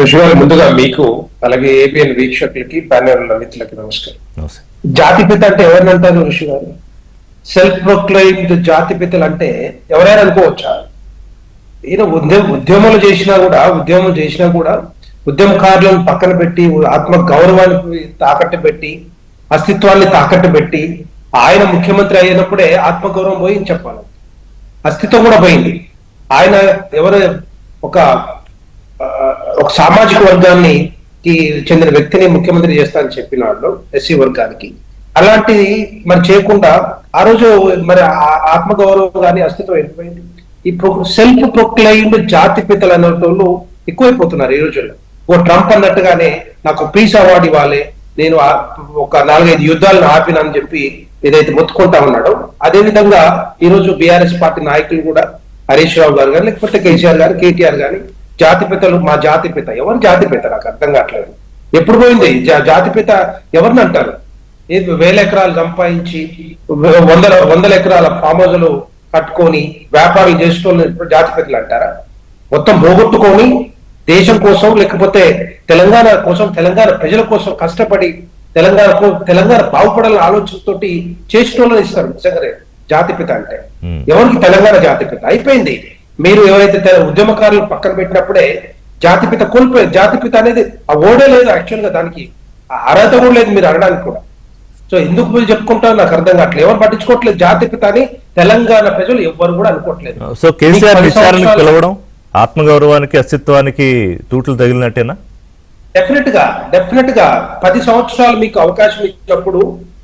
ఋషి గారు, ముందుగా మీకు అలాగే ఏబిఎన్ వీక్షకులకి ప్యానెల్ మిత్రులకి నమస్కారం. జాతిపిత అంటే ఎవరిని అంటారు ఋషి గారు? సెల్ఫ్ ప్రొక్లైమ్డ్ జాతిపితలు అంటే ఎవరైనా అనుకోవచ్చా? ఈయన ఉద్యమం చేసినా కూడా ఉద్యమకారులను పక్కన పెట్టి, ఆత్మ గౌరవానికి తాకట్టు పెట్టి, అస్తిత్వాన్ని తాకట్టు పెట్టి, ఆయన ముఖ్యమంత్రి అయినప్పుడే ఆత్మగౌరవం పోయింది చెప్పాలి, అస్తిత్వం కూడా పోయింది. ఆయన ఎవరు ఒక సామాజిక వర్గాన్ని చెందిన వ్యక్తిని ముఖ్యమంత్రి చేస్తానని చెప్పిన వాళ్ళు ఎస్సీ వర్గానికి, అలాంటిది మరి చేయకుండా ఆ రోజు మరి ఆత్మగౌరవం కానీ అస్తిత్వం వెళ్ళిపోయింది. ఈ సెల్ఫ్ ప్రొక్లైమ్డ్ జాతిపితలు అనేటోళ్ళు ఎక్కువైపోతున్నారు ఈ రోజుల్లో. ఓ ట్రంప్ అన్నట్టుగానే నాకు పీస్ అవార్డు ఇవ్వాలి, నేను ఒక 4-5 యుద్ధాలను ఆపినని చెప్పి ఏదైతే మొత్తుకుంటా ఉన్నాడో, అదే విధంగా ఈ రోజు బీఆర్ఎస్ పార్టీ నాయకులు కూడా హరీష్ రావు గారు కానీ, లేకపోతే కేసీఆర్ గారు, కేటీఆర్ గాని జాతిపితలు, మా జాతిపిత. ఎవరు జాతిపిత? నాకు అర్థం కావట్లేదు. ఎప్పుడు పోయింది జాతిపిత? ఎవరిని అంటారు? 1000 ఎకరాలు సంపాదించి 100 ఎకరాల ఫామ్ హౌస్లు కట్టుకొని వ్యాపారాలు చేసుకోవాలని జాతిపితలు అంటారా? మొత్తం పోగొట్టుకొని దేశం కోసం, లేకపోతే తెలంగాణ కోసం, తెలంగాణ ప్రజల కోసం కష్టపడి తెలంగాణ బాగుపడాలని ఆలోచనతోటి చేసిన ఇస్తారు నిజంగానే జాతిపిత అంటే. ఎవరికి తెలంగాణ జాతిపిత? అయిపోయింది. మీరు ఎవరైతే ఉద్యమకారులు పక్కన పెట్టినప్పుడే జాతిపిత కోల్పోయారు. జాతిపిత అనేది ఆ ఓడే లేదు, యాక్చువల్ గా దానికి అర్హత కూడా లేదు మీరు అనడానికి కూడా. సో ఎందుకు మీరు చెప్పుకుంటారో నాకు అర్థం కావట్లేదు. ఎవరు పట్టించుకోవట్లేదు జాతిపిత అని, తెలంగాణ ప్రజలు ఎవరు కూడా అనుకోవట్లేదు. సో కేసీఆర్ విచారణకు పిలవడం ఆత్మగౌరవానికి, అస్తిత్వానికి తూట్లు తగిలినట్టేనా? డెఫినెట్ గా 10 సంవత్సరాలు మీకు అవకాశం ఇచ్చినప్పుడు,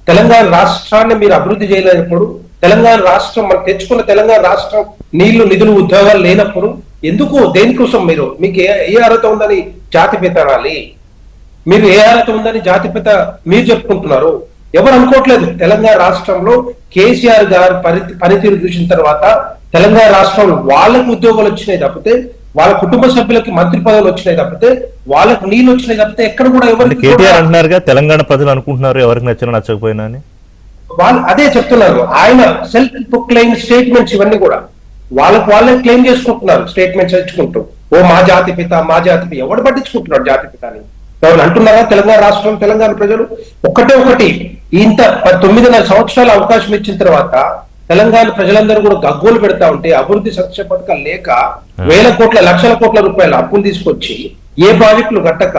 తెలంగాణ రాష్ట్రాన్ని మీరు అభివృద్ధి చేయలేనప్పుడు, తెలంగాణ రాష్ట్రం మనం తెచ్చుకున్న తెలంగాణ రాష్ట్రం నీళ్లు, నిధులు, ఉద్యోగాలు లేనప్పుడు ఎందుకు, దేనికోసం మీకు ఏ అర్హత ఉందని జాతిపిత అనాలి? మీరు ఏ అర్హత ఉందని జాతిపిత మీరు చెప్పుకుంటున్నారు? ఎవరు అనుకోవట్లేదు. తెలంగాణ రాష్ట్రంలో కేసీఆర్ గారు పనితీరు చూసిన తర్వాత తెలంగాణ రాష్ట్రంలో వాళ్ళకు ఉద్యోగాలు వచ్చినాయి తప్పితే, వాళ్ళ కుటుంబ సభ్యులకి మంత్రి పదవులు వచ్చినాయి తప్పితే, వాళ్ళకు నీళ్ళు వచ్చినాయి తప్పితే ఎక్కడ కూడా ఎవరికి కేటీఆర్ అంటున్నారుగా తెలంగాణ ప్రజలు అనుకుంటున్నారు ఎవరికి నచ్చినా నచ్చకపోయినా అని. వాళ్ళు అదే చెప్తున్నారు. ఆయన సెల్ఫ్ ప్రొక్లెయిమ్ స్టేట్మెంట్స్ ఇవన్నీ కూడా వాళ్ళే క్లెయిమ్ చేసుకుంటున్నారు, స్టేట్మెంట్స్ ఇచ్చుకుంటూ. ఓ మా జాతి పిత, మా జాతి పిత. ఎవడు పట్టించుకుంటున్నాడు జాతి పిత అని? ఎవరు అంటున్నారా? తెలంగాణ రాష్ట్రం, తెలంగాణ ప్రజలు ఒకటి ఇంత 9.5 సంవత్సరాల అవకాశం ఇచ్చిన తర్వాత తెలంగాణ ప్రజలందరూ కూడా గగ్గోలు పెడతా ఉంటే, అభివృద్ధి సంక్షేమ పథకాలు లేక వేల కోట్ల లక్షల కోట్ల రూపాయల అప్పులు తీసుకొచ్చి ఏ ప్రాజెక్టులు కట్టక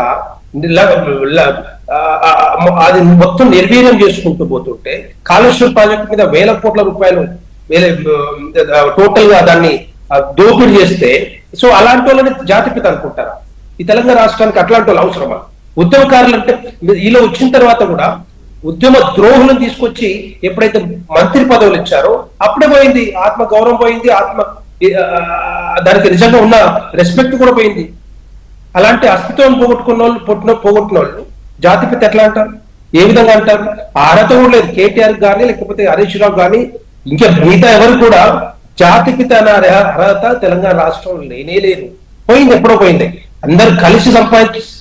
అది మొత్తం నిర్వీర్యం చేసుకుంటూ పోతుంటే, కాళేశ్వరం ప్రాజెక్టు మీద వేల కోట్ల రూపాయలు టోటల్ గా దాన్ని దోపిడీ చేస్తే, సో అలాంటి వాళ్ళని జాతిపిత అనుకుంటారా? ఈ తెలంగాణ రాష్ట్రానికి అట్లాంటి వాళ్ళు అవసరమా? ఉద్యమకారులు అంటే ఇలా వచ్చిన తర్వాత కూడా ఉద్యమ ద్రోహులను తీసుకొచ్చి ఎప్పుడైతే మంత్రి పదవులు ఇచ్చారో అప్పుడే పోయింది ఆత్మ గౌరవం, పోయింది దానికి నిజంగా ఉన్న రెస్పెక్ట్ కూడా పోయింది. అలాంటి అస్తిత్వం పోగొట్టుకున్న వాళ్ళు పోగొట్టిన వాళ్ళు జాతిపిత ఎట్లా అంటారు? ఏ విధంగా అంటారు? ఆ అర్హత కూడా లేదు కేటీఆర్ కానీ, లేకపోతే హరీష్ రావు కానీ, ఇంకా మిగతా ఎవరు కూడా జాతిపిత అనే అర్హత తెలంగాణ రాష్ట్రంలో లేనే లేదు. పోయింది, ఎప్పుడో పోయింది. అందరు కలిసి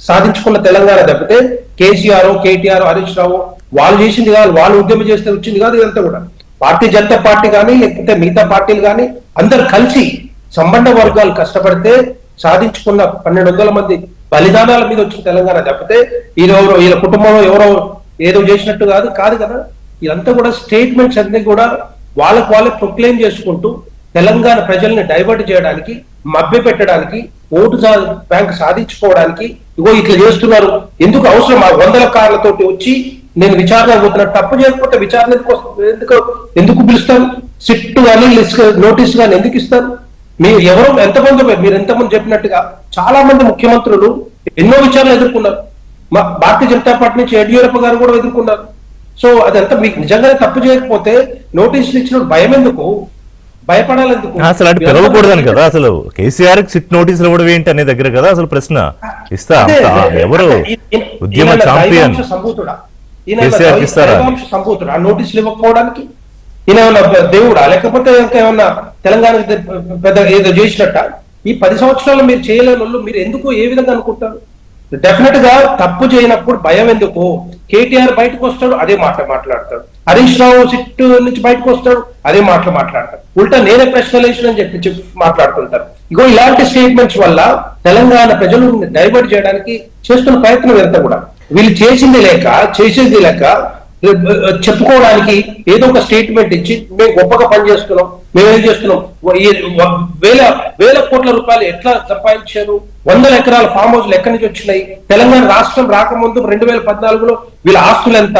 సాధించుకున్న తెలంగాణ తప్పితే కేసీఆర్, కేటీఆర్, హరీష్ రావు వాళ్ళు చేసింది కాదు, వాళ్ళు ఉద్యమం చేస్తే వచ్చింది కాదు. ఇదంతా కూడా భారతీయ జనతా పార్టీ కానీ, లేకపోతే మిగతా పార్టీలు కానీ అందరు కలిసి సంబంధ వర్గాలు కష్టపడితే సాధించుకున్న 1200 మంది బలిదానాల మీద వచ్చిన తెలంగాణ తప్పితే వీళ్ళ కుటుంబంలో ఎవరో ఏదో చేసినట్టు కాదు కదా. ఇదంతా కూడా స్టేట్మెంట్స్ అన్ని కూడా వాళ్ళే ప్రొక్లెయిమ్ చేసుకుంటూ తెలంగాణ ప్రజల్ని డైవర్ట్ చేయడానికి, మభ్య పెట్టడానికి, ఓటు బ్యాంక్ సాధించుకోవడానికి ఇగో ఇట్లా చేస్తున్నారు. ఎందుకు అవసరం? ఆ 100 కార్లతోటి వచ్చి నేను విచారణ పోతున్నా, తప్పు చేయకపోతే విచారణ ఎందుకు పిలుస్తారు? సిట్ కానీ నోటీస్ కానీ ఎందుకు ఇస్తారు? మీరు ఎవరో మీరు ఎంతమంది చెప్పినట్టుగా చాలా మంది ముఖ్యమంత్రులు ఎన్నో విచారణలు ఎదుర్కొన్నారు. భారతీయ జనతా పార్టీ నుంచి యడ్యూరప్ప గారు కూడా ఎదుర్కొన్నారు. సో అదంతా మీకు నిజంగానే తప్పు చేయకపోతే నోటీసులు ఇచ్చిన భయం ఎందుకు? భయపడాలి ఎందుకు? అసలు అటు పిలవకూడదని కదా. అసలు కేసీఆర్ సిట్ నోటీసులు ఇవ్వడం ఏంటి అనే దగ్గర కదా అసలు ప్రశ్న. ఇస్తా ఎవరు ఉద్యమ ఛాంపియన్ సంభూతుడా నోటీసులు ఇవ్వకపోవడానికి? ఈయన ఏమన్నా దేవుడా, లేకపోతే ఇంకేమన్నా తెలంగాణ పెద్ద ఏదో చేసినట్ట? ఈ 10 సంవత్సరాలు మీరు చేయలేని వాళ్ళు మీరు ఎందుకు ఏ విధంగా అనుకుంటారు? డెఫినెట్ గా తప్పు చేయనప్పుడు భయం ఎందుకు? కేటీఆర్ బయటకు వస్తాడు, అదే మాట్లాడతాడు. హరీష్ రావు సిట్ నుంచి బయటకు వస్తాడు, అదే మాట్లాడతాడు. ఉల్టా నేనే ప్రశ్నలు వేసినని చెప్పి మాట్లాడుతుంటారు. ఇగో ఇలాంటి స్టేట్మెంట్స్ వల్ల తెలంగాణ ప్రజలు డైవర్ట్ చేయడానికి చేస్తున్న ప్రయత్నం ఎంత కూడా వీళ్ళు చేసేది లేక చెప్పుకోవడానికి ఏదో ఒక స్టేట్మెంట్ ఇచ్చి మేము గొప్పగా పనిచేస్తున్నాం, మేమేం చేస్తున్నాం, వేల కోట్ల రూపాయలు ఎట్లా సంపాదించారు, 100 ఎకరాల ఫామ్ హౌస్లు ఎక్కడి నుంచి వచ్చినాయి, తెలంగాణ రాష్ట్రం రాకముందు 2014లో వీళ్ళ ఆస్తులు ఎంత,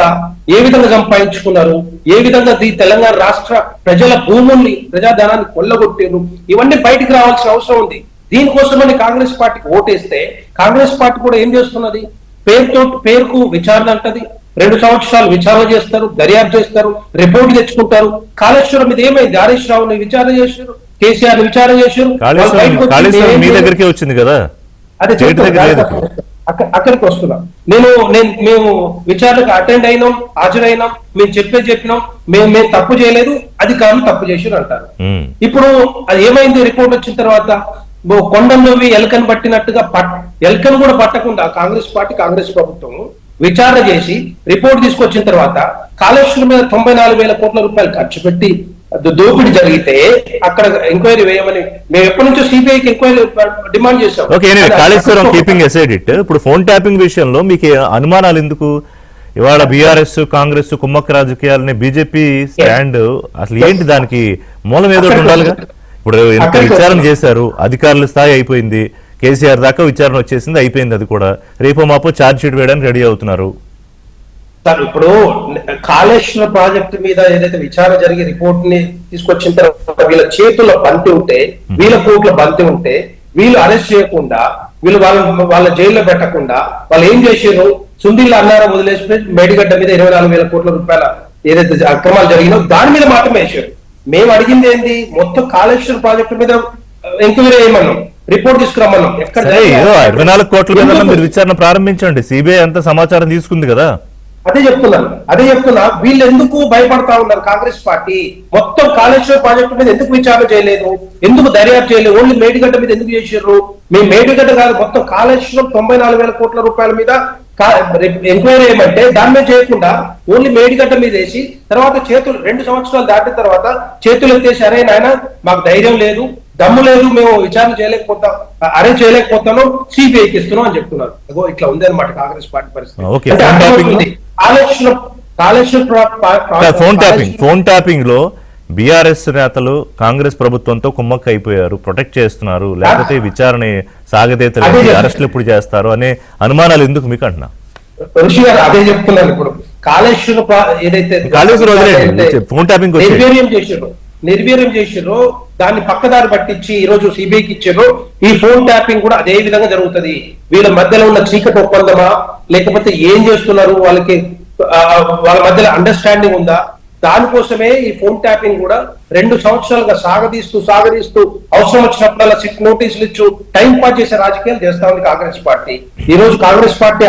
ఏ విధంగా సంపాదించుకున్నారు, ఏ విధంగా ఈ తెలంగాణ రాష్ట్ర ప్రజల భూముల్ని, ప్రజాధనాన్ని కొల్లగొట్టారు, ఇవన్నీ బయటికి రావాల్సిన అవసరం ఉంది. దీనికోసమని కాంగ్రెస్ పార్టీకి ఓటేస్తే కాంగ్రెస్ పార్టీ కూడా ఏం చేస్తున్నది? పేరుకు విచారణ అంటది, 2 సంవత్సరాలు విచారణ చేస్తారు, దర్యాప్తు చేస్తారు, రిపోర్ట్ తెచ్చుకుంటారు. కాళేశ్వరం మీద ఏమైంది? హరీష్ రావుని విచారణ చేశారు, కేసీఆర్ విచారణ చేశారు, మీ దగ్గరికి వచ్చింది కదా. అదే అక్కడికి వస్తున్నాం. మేము విచారణకు అటెండ్ అయినాం, హాజరైనాం, మేము చెప్పినాం, మేము తప్పు చేయలేదు, అధికారులు తప్పు చేశారు అంటారు. ఇప్పుడు అది ఏమైంది? రిపోర్ట్ వచ్చిన తర్వాత కొండల్లోవి ఎలకను పట్టినట్టుగా ఎలకను కూడా పట్టకుండా కాంగ్రెస్ పార్టీ, కాంగ్రెస్ ప్రభుత్వం విచారణ చేసి రిపోర్ట్ తీసుకొచ్చిన తర్వాత కాళేశ్వరం మీద 94,000 కోట్ల రూపాయలు ఖర్చు పెట్టి దోపిడీ జరిగితే అక్కడ ఎంక్వైరీ వేయమని మేము ఎప్పటి నుంచో సిబిఐకి ఎంక్వైరీ డిమాండ్ చేశాం. కాళేశ్వరం కీపింగ్ అసైడ్ ఇట్, ఇప్పుడు ఫోన్ ట్యాపింగ్ విషయంలో మీకు అనుమానాలు ఎందుకు? ఇవాళ బీఆర్ఎస్, కాంగ్రెస్ కుమ్మక్క రాజకీయాలని బీజేపీ స్టాండ్ అసలు ఏంటి? దానికి మూలం ఏదో ఉండాలిగా. ఇప్పుడు విచారణ చేశారు, అధికారుల స్థాయి అయిపోయింది, కేసీఆర్ దాకా విచారణ వచ్చేసింది, అయిపోయింది. అది కూడా రేపో మాపో ఛార్జ్ షీట్ వేయడానికి రెడీ అవుతున్నారు. ఇప్పుడు కాళేశ్వర ప్రాజెక్టు మీద ఏదైతే విచారణ జరిగి రిపోర్ట్ ని తీసుకొచ్చిన తర్వాత వీళ్ళ చేతుల్లో బంతి ఉంటే, వీళ్ళ కోట్ల బంతి ఉంటే, వీళ్ళు అరెస్ట్ చేయకుండా, వీళ్ళు వాళ్ళ జైల్లో పెట్టకుండా వాళ్ళు ఏం చేశారు? సుందిళ్ళ అన్నారం వదిలేసి మేడిగడ్డ మీద 24,000 కోట్ల రూపాయల ఏదైతే అక్రమాలు జరిగినో దాని మీద మాత్రమే వేశారు. మేము అడిగింది ఏంది? మొత్తం కాళేశ్వర ప్రాజెక్టు మీద ఎంక్వైరీ చేయమన్నాం, రిపోర్ట్ తీసుకురమ్మన్నాం. ఎక్కడ 24 కోట్ల మీద మీరు విచారణ ప్రారంభించండి. సిబిఐ అంతా సమాచారం తీసుకుంది కదా. అదే చెప్తున్నా వీళ్ళు ఎందుకు భయపడతా ఉన్నారు? కాంగ్రెస్ పార్టీ మొత్తం కాళేశ్వరం ప్రాజెక్టు మీద ఎందుకు విచారణ చేయలేదు, ఎందుకు దర్యాప్తు చేయలేదు? ఓన్లీ మేడిగడ్డ మీద ఎందుకు చేసారు? మేము మేడిగడ్డ కాదు, మొత్తం కాళేశ్వరం 94,000 కోట్ల రూపాయల మీద ఎంక్వైరీ ఏమంటే దాని మీద చేయకుండా ఓన్లీ మేడిగడ్డ మీద వేసి తర్వాత చేతులు 2 సంవత్సరాలు దాటిన తర్వాత చేతులు ఎత్తేసి అరే నాయన మాకు ధైర్యం లేదు, దమ్ము లేదు, మేము విచారణ చేయలేకపోతాను, సిబిఐకి ఇస్తున్నాం అని చెప్తున్నారు. అగో ఇట్లా ఉంది అనమాట కాంగ్రెస్ పార్టీ పరిస్థితి. ఫోన్ ట్యాపింగ్ లో బీఆర్ఎస్ నేతలు కాంగ్రెస్ ప్రభుత్వంతో కుమ్మక్క అయిపోయారు, ప్రొటెక్ట్ చేస్తున్నారు, లేకపోతే విచారణ సాగతీతలేదు, అరెస్టులు ఎప్పుడు చేస్తారు అనే అనుమానాలు ఎందుకు మీకు అంటున్నా? ఋషి గారు అదే చెప్తున్నారు. ఇప్పుడు కాళేశ్వరం ఏదైతే ఫోన్ ట్యాపింగ్ నిర్వీర్యం చేసారో దాన్ని పక్కదారి పట్టించి ఈ రోజు సిబిఐకి ఇచ్చారు. ఈ ఫోన్ ట్యాపింగ్ కూడా అదే విధంగా జరుగుతుంది. వీళ్ళ మధ్యలో ఉన్న చీకటి ఒప్పందమా లేకపోతే ఏం చేస్తున్నారు, వాళ్ళ మధ్యలో అండర్స్టాండింగ్ ఉందా? దానికోసమే ఈ ఫోన్ ట్యాపింగ్ కూడా 2 సంవత్సరాలుగా సాగదీస్తూ అవసరం వచ్చినప్పుడల్లా సిట్ నోటీసులు ఇచ్చు టైం పాస్ చేసే రాజకీయాలు చేస్తా ఉంది కాంగ్రెస్ పార్టీ. ఈ రోజు కాంగ్రెస్ పార్టీ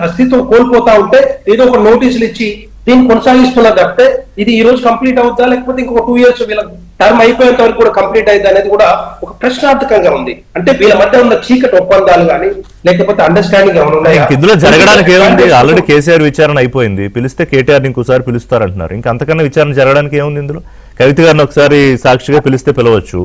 అస్తిత్వం కోల్పోతా ఉంటే ఏదో ఒక నోటీసులు ఇచ్చి దీన్ని కొనసాగిస్తున్నారు తప్పితే ఇది ఈ రోజు కంప్లీట్ అవుతుందా లేకపోతే ఇంకొక 2 years వీళ్ళ టర్మ్ అయిపోయేంత వరకు కూడా కంప్లీట్ అయింది అనేది కూడా ఒక ప్రశ్నార్థకంగా ఉంది. అంటే వీళ్ళ మధ్య ఉన్న చీకటి ఒప్పందాలు కానీ లేకపోతే అండర్స్టాండింగ్ ఏమైనా ఉన్నాయా? ఇందులో జరగడానికి ఏముంది? ఆల్రెడీ కేసీఆర్ విచారణ అయిపోయింది, పిలిస్తే కేటీఆర్ ఇంకోసారి పిలుస్తారంటున్నారు. ఇంకా అంతకన్నా విచారణ జరగడానికి ఏముంది? ఇందులో కవిత గారిని ఒకసారి సాక్షిగా పిలిస్తే పిలవచ్చు.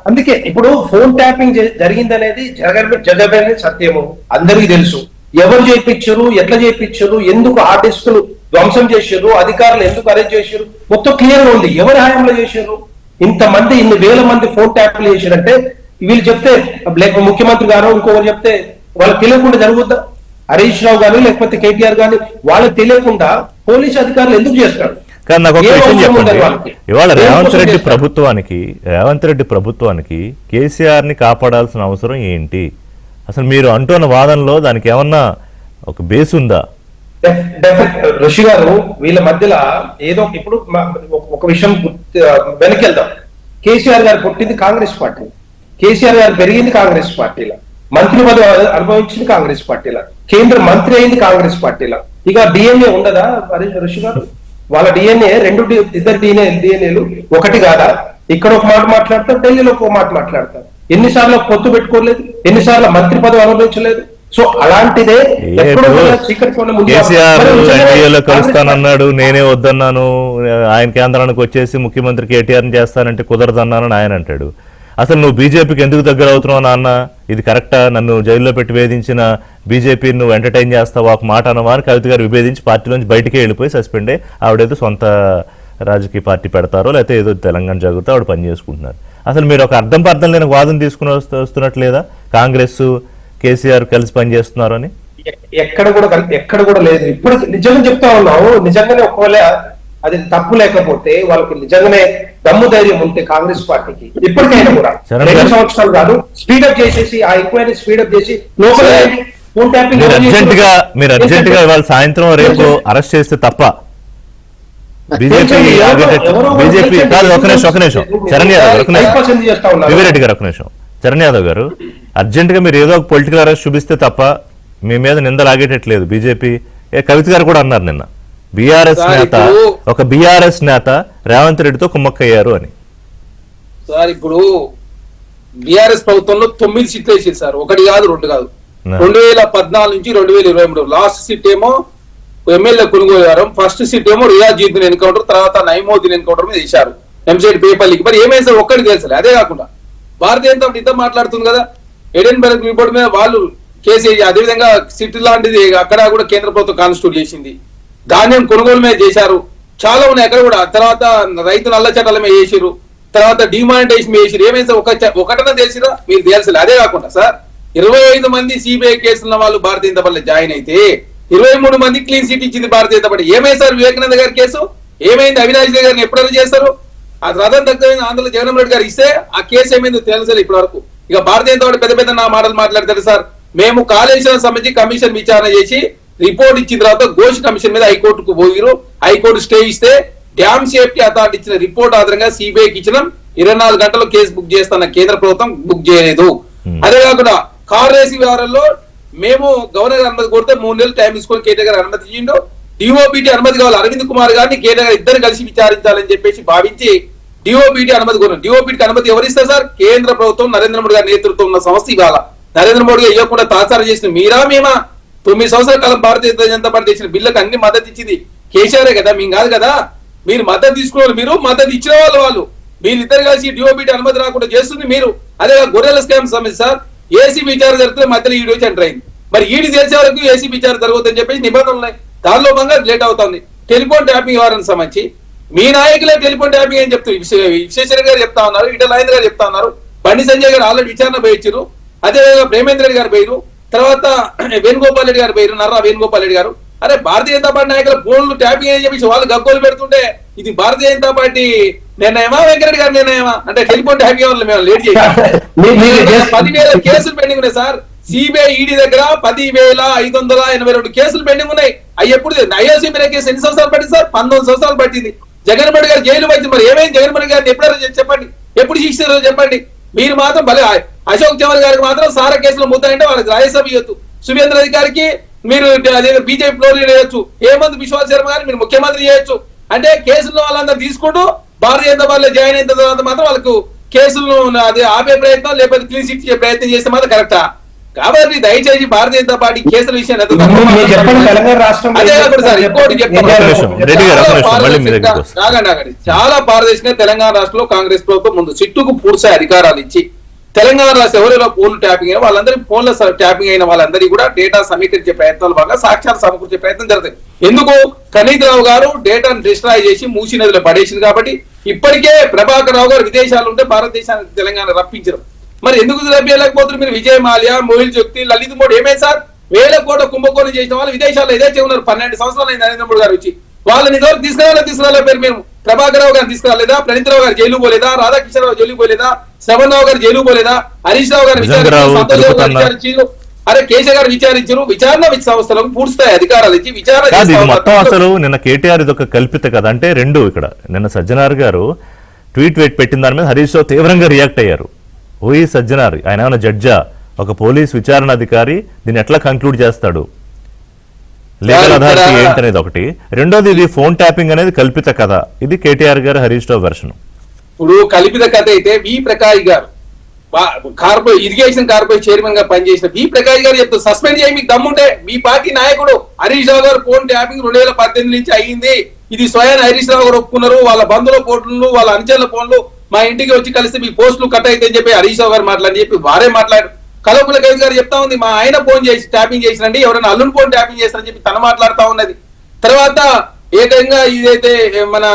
అందుకే ఇప్పుడు ఫోన్ ట్యాపింగ్ జరిగిందనేది జరగబోయేది సత్యము, అందరికీ తెలుసు. ఎవరు చేయించారు, ఎట్లా చేయించారు, ఎందుకు ఆ డిస్కులు ధ్వంసం చేశారు, అధికారులు ఎందుకు అరెస్ట్ చేశారు, మొత్తం క్లియర్ గా ఉంది. ఎవరి హయాంలో చేశారు? ఇంతమంది ఇన్ని వేల మంది ఫోన్ ట్యాప్లు చేశారంటే వీళ్ళు చెప్తే ముఖ్యమంత్రి గారు ఇంకొకరు చెప్తే వాళ్ళకి తెలియకుండా జరుగుద్దా? హరీష్ రావు గారు లేకపోతే కేటీఆర్ గారు వాళ్ళకి తెలియకుండా పోలీసు అధికారులు ఎందుకు చేస్తారు? కానీ నాకు ఒక విషయం చెప్పండి, ఇవాళ రేవంత్ రెడ్డి ప్రభుత్వానికి కేసీఆర్ ని కాపాడాల్సిన అవసరం ఏంటి? అసలు మీరు అంటున్న వాదనలో దానికి ఏమన్నా ఒక బేస్ ఉందా? ఋషి గారు వీళ్ళ మధ్యలో ఏదో ఇప్పుడు ఒక విషయం వెనకెళ్దాం. కేసీఆర్ గారు పుట్టింది కాంగ్రెస్ పార్టీ, కేసీఆర్ గారు పెరిగింది కాంగ్రెస్ పార్టీలో, మంత్రి పదవి అనుభవించింది కాంగ్రెస్ పార్టీలో, కేంద్ర మంత్రి అయింది కాంగ్రెస్ పార్టీలో. ఇక డిఎన్ఏ ఉండదా ఋషి గారు? వాళ్ళ డిఎన్ఏ ఇద్దరు డిఎన్ఏలు ఒకటి కాదా? ఇక్కడ ఒక మాట మాట్లాడతారు, ఢిల్లీలో ఒక మాట మాట్లాడతారు. ఎన్నిసార్లు పొత్తు పెట్టుకోలేదు, ఎన్నిసార్లు మంత్రి పదవి అనుభవించలేదు. సో అలాంటిదే కేసీఆర్ కలుస్తానన్నాడు, నేనే వద్దన్నాను, ఆయన కేంద్రానికి వచ్చేసి ముఖ్యమంత్రి కేటీఆర్ చేస్తానంటే కుదరదన్నానని ఆయన అంటాడు. అసలు నువ్వు బీజేపీకి ఎందుకు దగ్గర అవుతున్నావు నాన్న? ఇది కరెక్టా? నన్ను జైల్లో పెట్టి వేధించిన బీజేపీని నువ్వు ఎంటర్టైన్ చేస్తావా? ఒక మాట అన్నవా అని కవిత గారు విభేదించి పార్టీలోంచి బయటికే వెళ్ళిపోయి సస్పెండ్ అయ్యి ఆవిడేదో సొంత రాజకీయ పార్టీ పెడతారో లేకపోతే ఏదో తెలంగాణ జాగ్రత్త ఆవిడ పనిచేసుకుంటున్నారు. అసలు మీరు ఒక అర్థం పర్థం లేని వాదన తీసుకుని వస్తున్నట్లేదా? కాంగ్రెస్ కేసీఆర్ కలిసి పనిచేస్తున్నారు అని ఎక్కడ కూడా లేదు. ఇప్పుడు నిజంగా చెప్తా ఉన్నావు. నిజంగానే ఒకవేళ అది తప్పు లేకపోతే వాళ్ళకి నిజంగానే దమ్ము ధైర్యం ఉంటే కాంగ్రెస్ పార్టీకి ఇప్పటికైనా కూడా 2 సంవత్సరాలు కాదు స్పీడప్ చేసేసి ఆ ఎంక్వైరీ స్పీడప్ చేసి లోకల్ ఫోన్ ట్యాపింగ్ మీరు అర్జెంట్ గా ఇవాళ సాయంత్రం రేపు అరెస్ట్ చేస్తే తప్ప బీజేపీ కాదు. ఒక నిమిషం చరణ్ యాదవ్ గారు అర్జెంట్ గా మీరు ఏదో ఒక పొలిటికల్ అరెస్ట్ చూపిస్తే తప్ప మీ మీద నింద లాగేటట్లేదు బీజేపీ. కవిత గారు కూడా అన్నారు నిన్న బీఆర్ఎస్ నేత రేవంత్ రెడ్డితో కుమ్మక్కయ్యారు అని. సార్ ఇప్పుడు బీఆర్ఎస్ ప్రభుత్వంలో 9 సీట్లు వేసారు సార్, 1 కాదు 2 కాదు. 2014 నుంచి 2023 లాస్ట్ సీట్ ఏమో ఎమ్మెల్యే కొనుగోలు, ఫస్ట్ సీట్ ఏమో రియాజుద్దీన్ ఎన్కౌంటర్, తర్వాత నైమోద్దీన్ ఎన్కౌంటర్ మీద వేశారు ఎంసెట్ పేపర్లకి. మరి ఏమైంది సార్? ఒక్కడికి తెలుసలే. అదే కాకుండా భారతీయ జనతా పార్టీ ఇంత మాట్లాడుతుంది కదా, ఎడెన్బర్గ్ రిపోర్ట్ మీద వాళ్ళు కేసు, అదేవిధంగా సిటీ లాంటిది అక్కడ కూడా కేంద్ర ప్రభుత్వం కాన్స్టిట్యూట్ చేసింది, ధాన్యం కొనుగోలు మీద చేశారు, చాలా ఉన్నాయి అక్కడ కూడా. తర్వాత రైతు నల్ల చట్టాల మీద చేసిరు, తర్వాత డిమానిటైజేషన్ మీద చేసిరు. ఏమైంది సార్? ఒకటన తెలిసిరా? మీరు తెలుసులే. అదే కాకుండా సార్ 25 మంది సిబిఐ కేసులున్న వాళ్ళు భారతీయ జనతా పార్టీలో జాయిన్ అయితే 23 మంది క్లీన్ సిటీ ఇచ్చింది భారతీయ జనతా పార్టీ. ఏమైంది సార్ వివేకానంద గారి కేసు? ఏమైంది? అవినాష్ రెడ్డి గారిని ఎప్పుడైనా చేస్తారు? ఆ రథం దగ్గర ఆంధ్రలో జగన్మోహన్ రెడ్డి గారు ఇస్తే ఆ కేసు ఏమైందో తెలుసు ఇప్పటి వరకు. ఇక భారతీయ జనతా పార్టీ పెద్ద పెద్ద నా మాటలు మాట్లాడతారు సార్. మేము కాళేశ్వరం సంబంధించి కమిషన్ విచారణ చేసి రిపోర్ట్ ఇచ్చిన తర్వాత ఘోష్ కమిషన్ మీద హైకోర్టుకు పోయిరు, హైకోర్టు స్టే ఇస్తే డ్యామ్ సేఫ్టీ అథారిటీ ఇచ్చిన రిపోర్ట్ ఆధారంగా సిబిఐకి ఇచ్చిన 24 గంటల్లో కేసు బుక్ చేస్తున్న కేంద్ర ప్రభుత్వం బుక్ చేయలేదు. అదే కాకుండా కార్ రేసింగ్ వ్యవహారంలో మేము గవర్నర్ గారు అనుమతి కొడితే 3 నెలలు టైం తీసుకొని కేటీఆర్ గారు అనుమతి ఇచ్చిండు. డిఓపిటి అనుమతి కావాలి, అరవింద్ కుమార్ గారిని కేటీఆర్ గారు ఇద్దరు కలిసి విచారించాలని చెప్పేసి భావించి డిఓపిటి అనుమతి కొన్నాం. డిఓపిటికి అనుమతి ఎవరిస్తారు సార్? కేంద్ర ప్రభుత్వం, నరేంద్ర మోడీ గారి నేతృత్వం ఉన్న సంస్థ. ఇవాళ నరేంద్ర మోడీ గారు ఇవ్వకుండా తాత్సారం చేసిన మీరా మేమా? 9 సంవత్సరాల కాలం భారతీయ జనతా పార్టీ చేసిన బిల్లుకు అన్ని మద్దతు ఇచ్చింది కేసీఆరే కదా, మేము కాదు కదా. మీరు మద్దతు తీసుకున్న మీరు, మద్దతు ఇచ్చిన వాళ్ళు వీళ్ళిద్దరు కలిసి డిఓపిటి అనుమతి రాకుండా చేస్తుంది మీరు. అదే గొర్రెల స్కామ్ సమస్య సార్. ఏసీబీ విచారణ జరిగితే మధ్యలో ఈడీ వచ్చి ఎంటర్ అయింది. మరి ఈడీ తెలిసే వరకు ఏసీబీ విచారణ జరుగుతుందని చెప్పేసి నిబంధనలు ఉన్నాయి. దానిలో భాగంగా లేట్ అవుతుంది. టెలిఫోన్ ట్యాపింగ్ వ్యవహారానికి సంబంధించి మీ నాయకులే టెలిఫోన్ ట్యాపింగ్ అని చెప్తారు. విశ్వేశ్వర గారు చెప్తా ఉన్నారు, ఈటల రాజేంద్ర గారు చెప్తా ఉన్నారు, బండి సంజయ్ గారు ఆల్రెడీ విచారణ పోయించారు. అదేవిధంగా ప్రేమేంద్ర రెడ్డి గారు పోయారు, తర్వాత వేణుగోపాల్ రెడ్డి గారు పోయారు, నర్రా వేణుగోపాల్ రెడ్డి గారు. అరే భారతీయ జనతా పార్టీ నాయకుల ఫోన్లు ట్యాపింగ్ అని చెప్పేసి వాళ్ళు గగ్గోలు పెడుతుంటే ఇది భారతీయ జనతా పార్టీ నిర్ణయమా, వెంకరెడ్డి గారి నిర్ణయమా? అంటే టెలిఫోన్ ట్యాపింగ్ వల్ల మేము లేట్ చేసాం. 10,000 కేసులు పెండింగ్ ఉన్నాయి సార్. సిబిఐ ఈడీ దగ్గర 10,582 కేసులు పెండింగ్ ఉన్నాయి. అవి ఎప్పుడు ఐఓసీ మీద కేసు ఎన్ని సంవత్సరాలు పట్టింది సార్? 19 సంవత్సరాలు పట్టింది. జగన్మోహన్ గారు జైలు పట్టింది. మరి ఏమైంది జగన్మోహన్ గారిని? ఎప్పుడైనా చెప్పండి, ఎప్పుడు శిక్షిస్తారో చెప్పండి. మీరు మాత్రం భలే అశోక్ చౌహాన్ గారికి మాత్రం సారా కేసులో ముద్దాయంటే వాళ్ళకి రాజ్యసభ ఇవ్వచ్చు. సువేంద్ర అధికారికి మీరు బీజేపీ ఫ్లోర్ లీడర్ చేయొచ్చు. హేమంత్ బిశ్వాస్ శర్మ గారిని మీరు ముఖ్యమంత్రి చేయొచ్చు. అంటే కేసుల్లో వాళ్ళందరూ తీసుకుంటూ భారతీయ జనతా పార్టీలో జాయిన్ అయిన తర్వాత మాత్రం వాళ్ళకు కేసులను అది ఆపే ప్రయత్నం లేకపోతే క్లీన్ చిట్ ప్రయత్నం చేస్తే మాత్రం కరెక్టా? కాబట్టి దయచేసి భారతీయ జనతా పార్టీ కేసుల విషయాన్ని చాలా పారదర్శకంగా తెలంగాణ రాష్ట్రంలో కాంగ్రెస్ ప్రభుత్వం ముందు సిట్టుకు పూర్తి అధికారాలు ఇచ్చి తెలంగాణ రాష్ట్ర ఎవరిలో ఫోన్లు ట్యాపింగ్ అయినా వాళ్ళందరి ఫోన్ల ట్యాపింగ్ అయిన వాళ్ళందరికీ కూడా డేటా సమీకరించే ప్రయత్నాలు బాగా సాక్ష్యాలు సమకూర్చే ప్రయత్నం జరుగుతుంది. ఎందుకు? కనీత్ రావు గారు డేటాను డిస్ట్రాయ్ చేసి మూసి నదిలో పడేసింది కాబట్టి ఇప్పటికే ప్రభాకర్ రావు గారు విదేశాలు ఉంటే భారతదేశానికి తెలంగాణ రప్పించరు. మరి ఎందుకు రప్పించలేకపోతున్నారు? మీరు విజయ్ మాల్యా, మోహిల్ చోక్తి, లలిత్ మోడీ ఏమైంది సార్? 1000 కోట్ల కుంభకోణం చేసిన వాళ్ళు విదేశాల్లో ఏదైతే ఉన్నారు. 12 సంవత్సరాలు అయింది నరేంద్ర మోడీ గారు వచ్చి. వాళ్ళని ఇంతవరకు తీసుకురాలేదు. మేము ప్రభాకర్ రావు గారిని తీసుకురాలేదా? ప్రణీత్ రావు గారు జైలు పోలేదా? రాధాకృష్ణ రావు జైలు పోలేదా? శ్రవణ్ రావు గారు జైలు పోలేదా? హరీష్ రావు గారు విచారించారు. అరే కేసీఆర్ గారు విచారించారు. విచారణ సంస్థలకు పూర్తిస్థాయి అధికారాలు ఇచ్చి విచారణ మొత్తం అసలు నిన్న కేటీఆర్ ఇది ఒక కల్పిత కదా. అంటే రెండు ఇక్కడ నిన్న సజ్జనార్ గారు ట్వీట్ పెట్టిన దాని మీద హరీష్ రావు తీవ్రంగా రియాక్ట్ అయ్యారు. ఓయి సజ్జనార్, ఆయన ఏమైనా జడ్జా? ఒక పోలీస్ విచారణ అధికారి దీన్ని ఎట్లా కంక్లూడ్ చేస్తాడు? లీగల్ అథారిటీ ఏంటనేది ఒకటి. రెండోది ఇది ఫోన్ ట్యాపింగ్ అనేది కల్పిత కథ. ఇది కేటీఆర్ గారు హరీష్ రావు వెర్షన్. ఇప్పుడు కల్పిత కథ అయితే వి ప్రకాష్ గారు ఇరిగేషన్ కార్పొరేషన్ చైర్మన్ గా పనిచేసిన వి ప్రకాష్ గారు చెప్తారు సస్పెండ్ చేయి మీకు దమ్ముంటే. మీ పార్టీ నాయకుడు హరీష్ రావు గారు ఫోన్ ట్యాపింగ్ 2018 నుంచి అయ్యింది. ఇది స్వయం హరీష్ రావు గారు ఒప్పుకున్నారు. వాళ్ళ బంధువుల ఫోన్లు, వాళ్ళ అనుచరుల ఫోన్లు మా ఇంటికి వచ్చి కలిసి మీ పోస్టులు కట్ అయితే అని చెప్పి హరీష్ రావు గారు మాట్లాడి చెప్పి వారే మాట్లాడారు. కల్వకుంట్ల కవిత గారు చెప్తా ఉంది మా ఆయన ఫోన్ చేసి ట్యాపింగ్ చేసినండి, ఎవరైనా అల్లుని ఫోన్ ట్యాపింగ్ చేస్తారని చెప్పి తన మాట్లాడుతా ఉన్నది. తర్వాత ఏకంగా ఇదైతే మన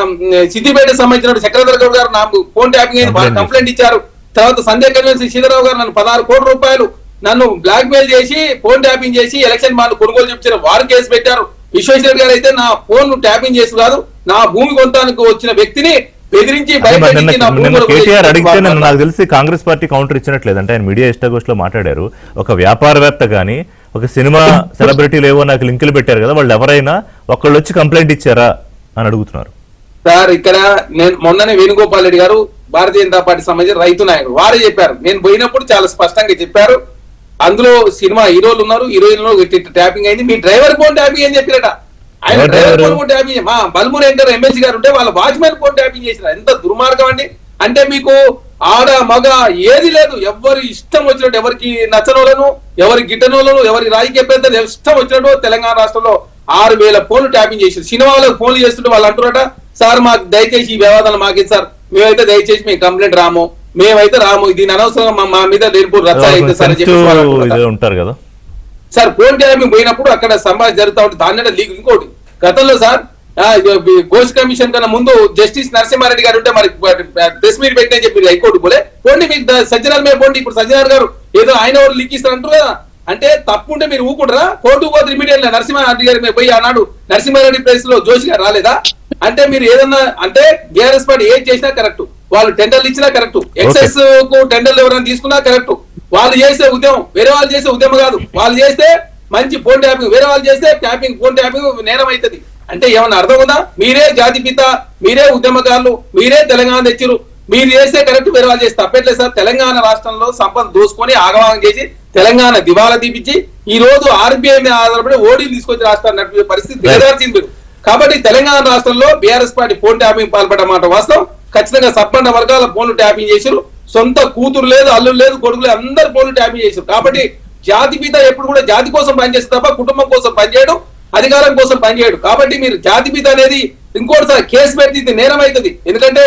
సిద్దిపేట సంబంధించిన చక్రధర్ గౌడ్ గారు నాకు ఫోన్ ట్యాపింగ్ అయింది కంప్లైంట్ ఇచ్చారు. తర్వాత సంజయ్ కన్వెన్సీ శ్రీధరరావు గారు నన్ను 16 కోట్ల రూపాయలు నన్ను బ్లాక్ మెయిల్ చేసి ఫోన్ ట్యాపింగ్ చేసి ఎలక్షన్ బాండ్ కొనుగోలు చేయించారు. వారు కేసు పెట్టారు. విశ్వేశ్వర గారు అయితే నా ఫోన్ ట్యాపింగ్ చేసి కాదు, నా భూమి కొనడానికి వచ్చిన వ్యక్తిని బెదిరించి కేటీఆర్ అడిగితే నాకు తెలిసి కాంగ్రెస్ పార్టీ కౌంటర్ ఇచ్చినట్లేదు. అంటే ఆయన మీడియా ఇష్టాగోష్లో మాట్లాడారు. ఒక వ్యాపారవేత్త గానీ ఒక సినిమా సెలబ్రిటీలు ఏవో నాకు లింకులు పెట్టారు కదా, వాళ్ళు ఎవరైనా ఒకళ్ళు వచ్చి కంప్లైంట్ ఇచ్చారా అని అడుగుతున్నారు. సార్ ఇక్కడ నేను మొన్ననే వేణుగోపాల్ రెడ్డి గారు భారతీయ జనతా పార్టీ సంబంధించిన రైతు నాయకుడు వారే చెప్పారు. నేను పోయినప్పుడు చాలా స్పష్టంగా చెప్పారు. అందులో సినిమా హీరోలు ఉన్నారు, హీరోయిన్లు ట్యాపింగ్ అయింది. మీ డ్రైవర్ ఫోన్ ట్యాపింగ్ అని చెప్పినట. ఆయన డ్రైవర్ ఫోన్ ట్యాపింగ్ మా బల్మూరు ఎంటర్ ఎమ్మెల్సీ గారు ఉంటే వాళ్ళ వాచ్మెన్ ఫోన్ ట్యాపింగ్ చేసిన ఎంత దుర్మార్గం అండి. అంటే మీకు ఆడ మగ ఏది లేదు, ఎవరి ఇష్టం వచ్చినట్టు, ఎవరికి నచ్చనోళ్ళను, ఎవరి గిట్టనోళ్ళను, ఎవరికి రాజకీయ పెద్దలు ఇష్టం వచ్చినట్టు తెలంగాణ రాష్ట్రంలో 6,000 ఫోన్లు ట్యాపింగ్ చేశారు. సినిమా వాళ్ళకి ఫోన్లు చేస్తుంటే వాళ్ళు అంటున్నారట సార్ మాకు దయచేసి ఈ వ్యవహారాలు మాకు సార్, మేమైతే దయచేసి మేము కంప్లైంట్ రాము, మేమైతే రాము, దీని అనవసరంగా మా మీద రేపు రచ్చ అయితే సార్ అని చెప్పి ఉంటారు కదా సార్. ఫోన్ ట్యాపింగ్ పోయినప్పుడు అక్కడ సంభాషణ జరుగుతూ ఉంటుంది. దాని లీక్ ఇంకోటి గతంలో సార్ ఘోష్ కమిషన్ కన్నా ముందు జస్టిస్ నరసింహారెడ్డి గారు ఉంటే మరి ప్రెస్ మీట్ పెట్టిన చెప్పి హైకోర్టు పోలే పోండి మీకు సజ్జనార్ మీద పోండి. ఇప్పుడు సజ్జనార్ గారు ఏదో ఆయన ఎవరు లీక్ ఇస్తారంటారు కదా, అంటే తప్పు ఉంటే మీరు ఊకుంటారా? కోర్టుకు పోతే ఇమీడియట్ నరసింహారెడ్డి గారి మీద పోయి ఆనాడు నరసింహారెడ్డి ప్రెస్ లో జోషి గారు రాలేదా? అంటే మీరు ఏదన్నా అంటే బీఆర్ఎస్ పార్టీ ఏం చేసినా కరెక్ట్, వాళ్ళు టెండర్లు ఇచ్చినా కరెక్ట్, ఎక్సైజ్ కు టెండర్లు ఎవరైనా తీసుకున్నా కరెక్ట్. వాళ్ళు చేసే ఉద్యమం వేరే వాళ్ళు చేసే ఉద్యమం కాదు. వాళ్ళు చేస్తే మంచి ఫోన్ ట్యాపింగ్, వేరే వాళ్ళు చేస్తే ట్యాపింగ్ ఫోన్ ట్యాపింగ్ నేరం అవుతుంది. అంటే ఏమన్నా అర్థం ఉందా? మీరే జాతిపిత, మీరే ఉద్యమకారులు, మీరే తెలంగాణ తెచ్చిరు, మీరు చేస్తే కరెక్ట్, వేరే వాళ్ళు చేస్తే తప్పట్లేదు సార్. తెలంగాణ రాష్ట్రంలో సంపద దోసుకొని ఆగవాగం చేసి తెలంగాణ దివాలా తీపిచ్చి ఈ రోజు ఆర్బీఐ మీద ఆధారపడి ఓడీని తీసుకొచ్చి రాష్ట్రాన్ని నడిపే పరిస్థితి దిగజార్చింది మీరు. కాబట్టి తెలంగాణ రాష్ట్రంలో బీఆర్ఎస్ పార్టీ ఫోన్ ట్యాపింగ్ పాల్పడమాట వాస్తవం. ఖచ్చితంగా సబ్బండ వర్గాల ఫోన్లు ట్యాపింగ్ చేశారు. సొంత కూతురు లేదు, అల్లుడు లేదు, కొడుకు లేదు, అందరు ఫోన్లు ట్యాపింగ్ చేశారు. కాబట్టి జాతిపిత ఎప్పుడు కూడా జాతి కోసం పనిచేస్తారు తప్ప కుటుంబం కోసం పనిచేయడం, అధికారం కోసం పనిచేయడు. కాబట్టి మీరు జాతిపిత అనేది ఇంకోటిసారి కేసు పెడితే నేరం అవుతుంది. ఎందుకంటే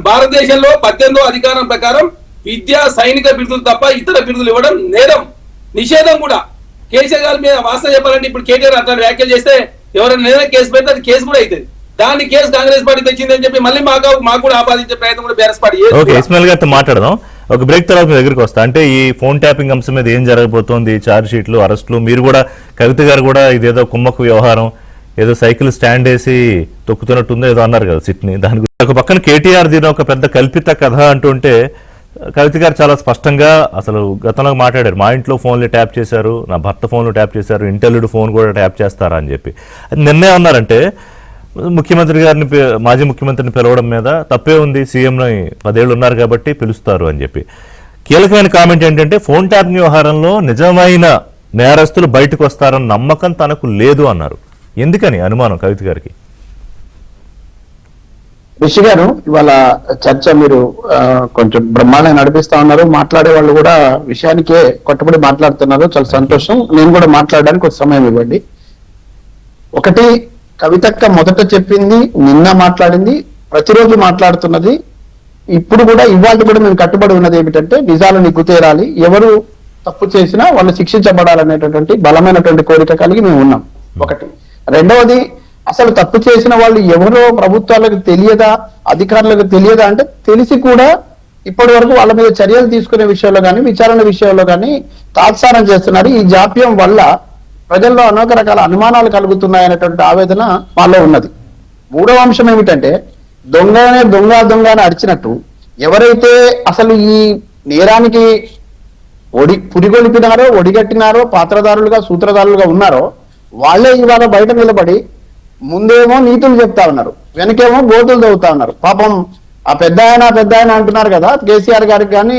భారతదేశంలో 18వ అధికారం ప్రకారం విద్యా సైనిక బిరుదులు తప్ప ఇతర బిరుదులు ఇవ్వడం నేరం, నిషేధం కూడా. కేసీఆర్ గారి మీద వాస్తవం చెప్పాలంటే ఇప్పుడు కేటీఆర్ అట్లా వ్యాఖ్యలు చేస్తే ఎవరైనా నేరం కేసు పెడితే అది కేసు కూడా అవుతుంది. దాన్ని కేసు కాంగ్రెస్ పార్టీ తెచ్చిందని చెప్పి మళ్ళీ మాకు కూడా ఆపాదించే ప్రయత్నం కూడా బీఆర్ఎస్ పార్టీ. ఓకే, ఇస్మాయిల్ గారితో మాట్లాడదాం. ఒక బ్రేక్ తర్వాత మీ దగ్గరికి వస్తా. అంటే ఈ ఫోన్ ట్యాపింగ్ అంశం మీద ఏం జరగబోతోంది, ఛార్జ్ షీట్లు, అరెస్టులు, మీరు కూడా కవిత గారు కూడా ఇదేదో కుమ్మక్కు వ్యవహారం, ఏదో సైకిల్ స్టాండ్ వేసి తొక్కుతున్నట్టుందో ఏదో అన్నారు కదా సిట్ని. దాని గురించి ఒక పక్కన కేటీఆర్ దీని ఒక పెద్ద కల్పిత కథ అంటుంటే కవిత గారు చాలా స్పష్టంగా అసలు గతంలో మాట్లాడారు. మా ఇంట్లో ఫోన్లు ట్యాప్ చేశారు, నా భర్త ఫోన్లు ట్యాప్ చేశారు, ఇంటెల్లుడు ఫోన్ కూడా ట్యాప్ చేస్తారా అని చెప్పి. అది నిన్నే అన్నారంటే ముఖ్యమంత్రి గారిని, మాజీ ముఖ్యమంత్రిని పిలవడం మీద తప్పే ఉంది, సీఎంని 10 ఏళ్ళు ఉన్నారు కాబట్టి పిలుస్తారు అని చెప్పి. కీలకమైన కామెంట్ ఏంటంటే ఫోన్ ట్యాపింగ్ వ్యవహారంలో నిజమైన నేరస్తులు బయటకు వస్తారన్న నమ్మకం తనకు లేదు అన్నారు. ఎందుకని అనుమానం కవిత గారికి? రిషి గారు, ఇవాళ చర్చ మీరు కొంచెం బ్రహ్మాండంగా నడిపిస్తా ఉన్నారు. మాట్లాడే వాళ్ళు కూడా విషయానికే కట్టుబడి మాట్లాడుతున్నారు. చాలా సంతోషం. నేను కూడా మాట్లాడడానికి ఒక సమయం ఇవ్వండి. ఒకటి, కవితక్క మొదట చెప్పింది, నిన్న మాట్లాడింది, ప్రతిరోజు మాట్లాడుతున్నది, ఇప్పుడు కూడా ఇవాళ కూడా మేము కట్టుబడి ఉన్నది ఏమిటంటే నిజాలు నిగ్గు తేరాలి, ఎవరు తప్పు చేసినా వాళ్ళు శిక్షించబడాలనేటటువంటి బలమైనటువంటి కోరిక కలిగి మేము ఉన్నాం. ఒకటి. రెండవది, అసలు తప్పు చేసిన వాళ్ళు ఎవరో ప్రభుత్వాలకు తెలియదా, అధికారులకు తెలియదా అంటే తెలిసి కూడా ఇప్పటి వరకు వాళ్ళ మీద చర్యలు తీసుకునే విషయంలో కానీ విచారణ విషయంలో కానీ తాత్సారం చేస్తున్నారు. ఈ జాప్యం వల్ల ప్రజల్లో అనేక రకాల అనుమానాలు కలుగుతున్నాయనేటువంటి ఆవేదన మాలో ఉన్నది. మూడవ అంశం ఏమిటంటే దొంగనే దొంగ అని అడిచినట్టు ఎవరైతే అసలు ఈ నేరానికి పురిగొలిపినారో, ఒడిగట్టినారో, పాత్రదారులుగా సూత్రధారులుగా ఉన్నారో వాళ్ళే ఇవాళ బయట నిలబడి ముందేమో నీతులు చెప్తా ఉన్నారు, వెనకేమో గోతులు తవ్వుతా ఉన్నారు. పాపం ఆ పెద్ద ఆయన అంటున్నారు కదా, కేసీఆర్ గారికి కానీ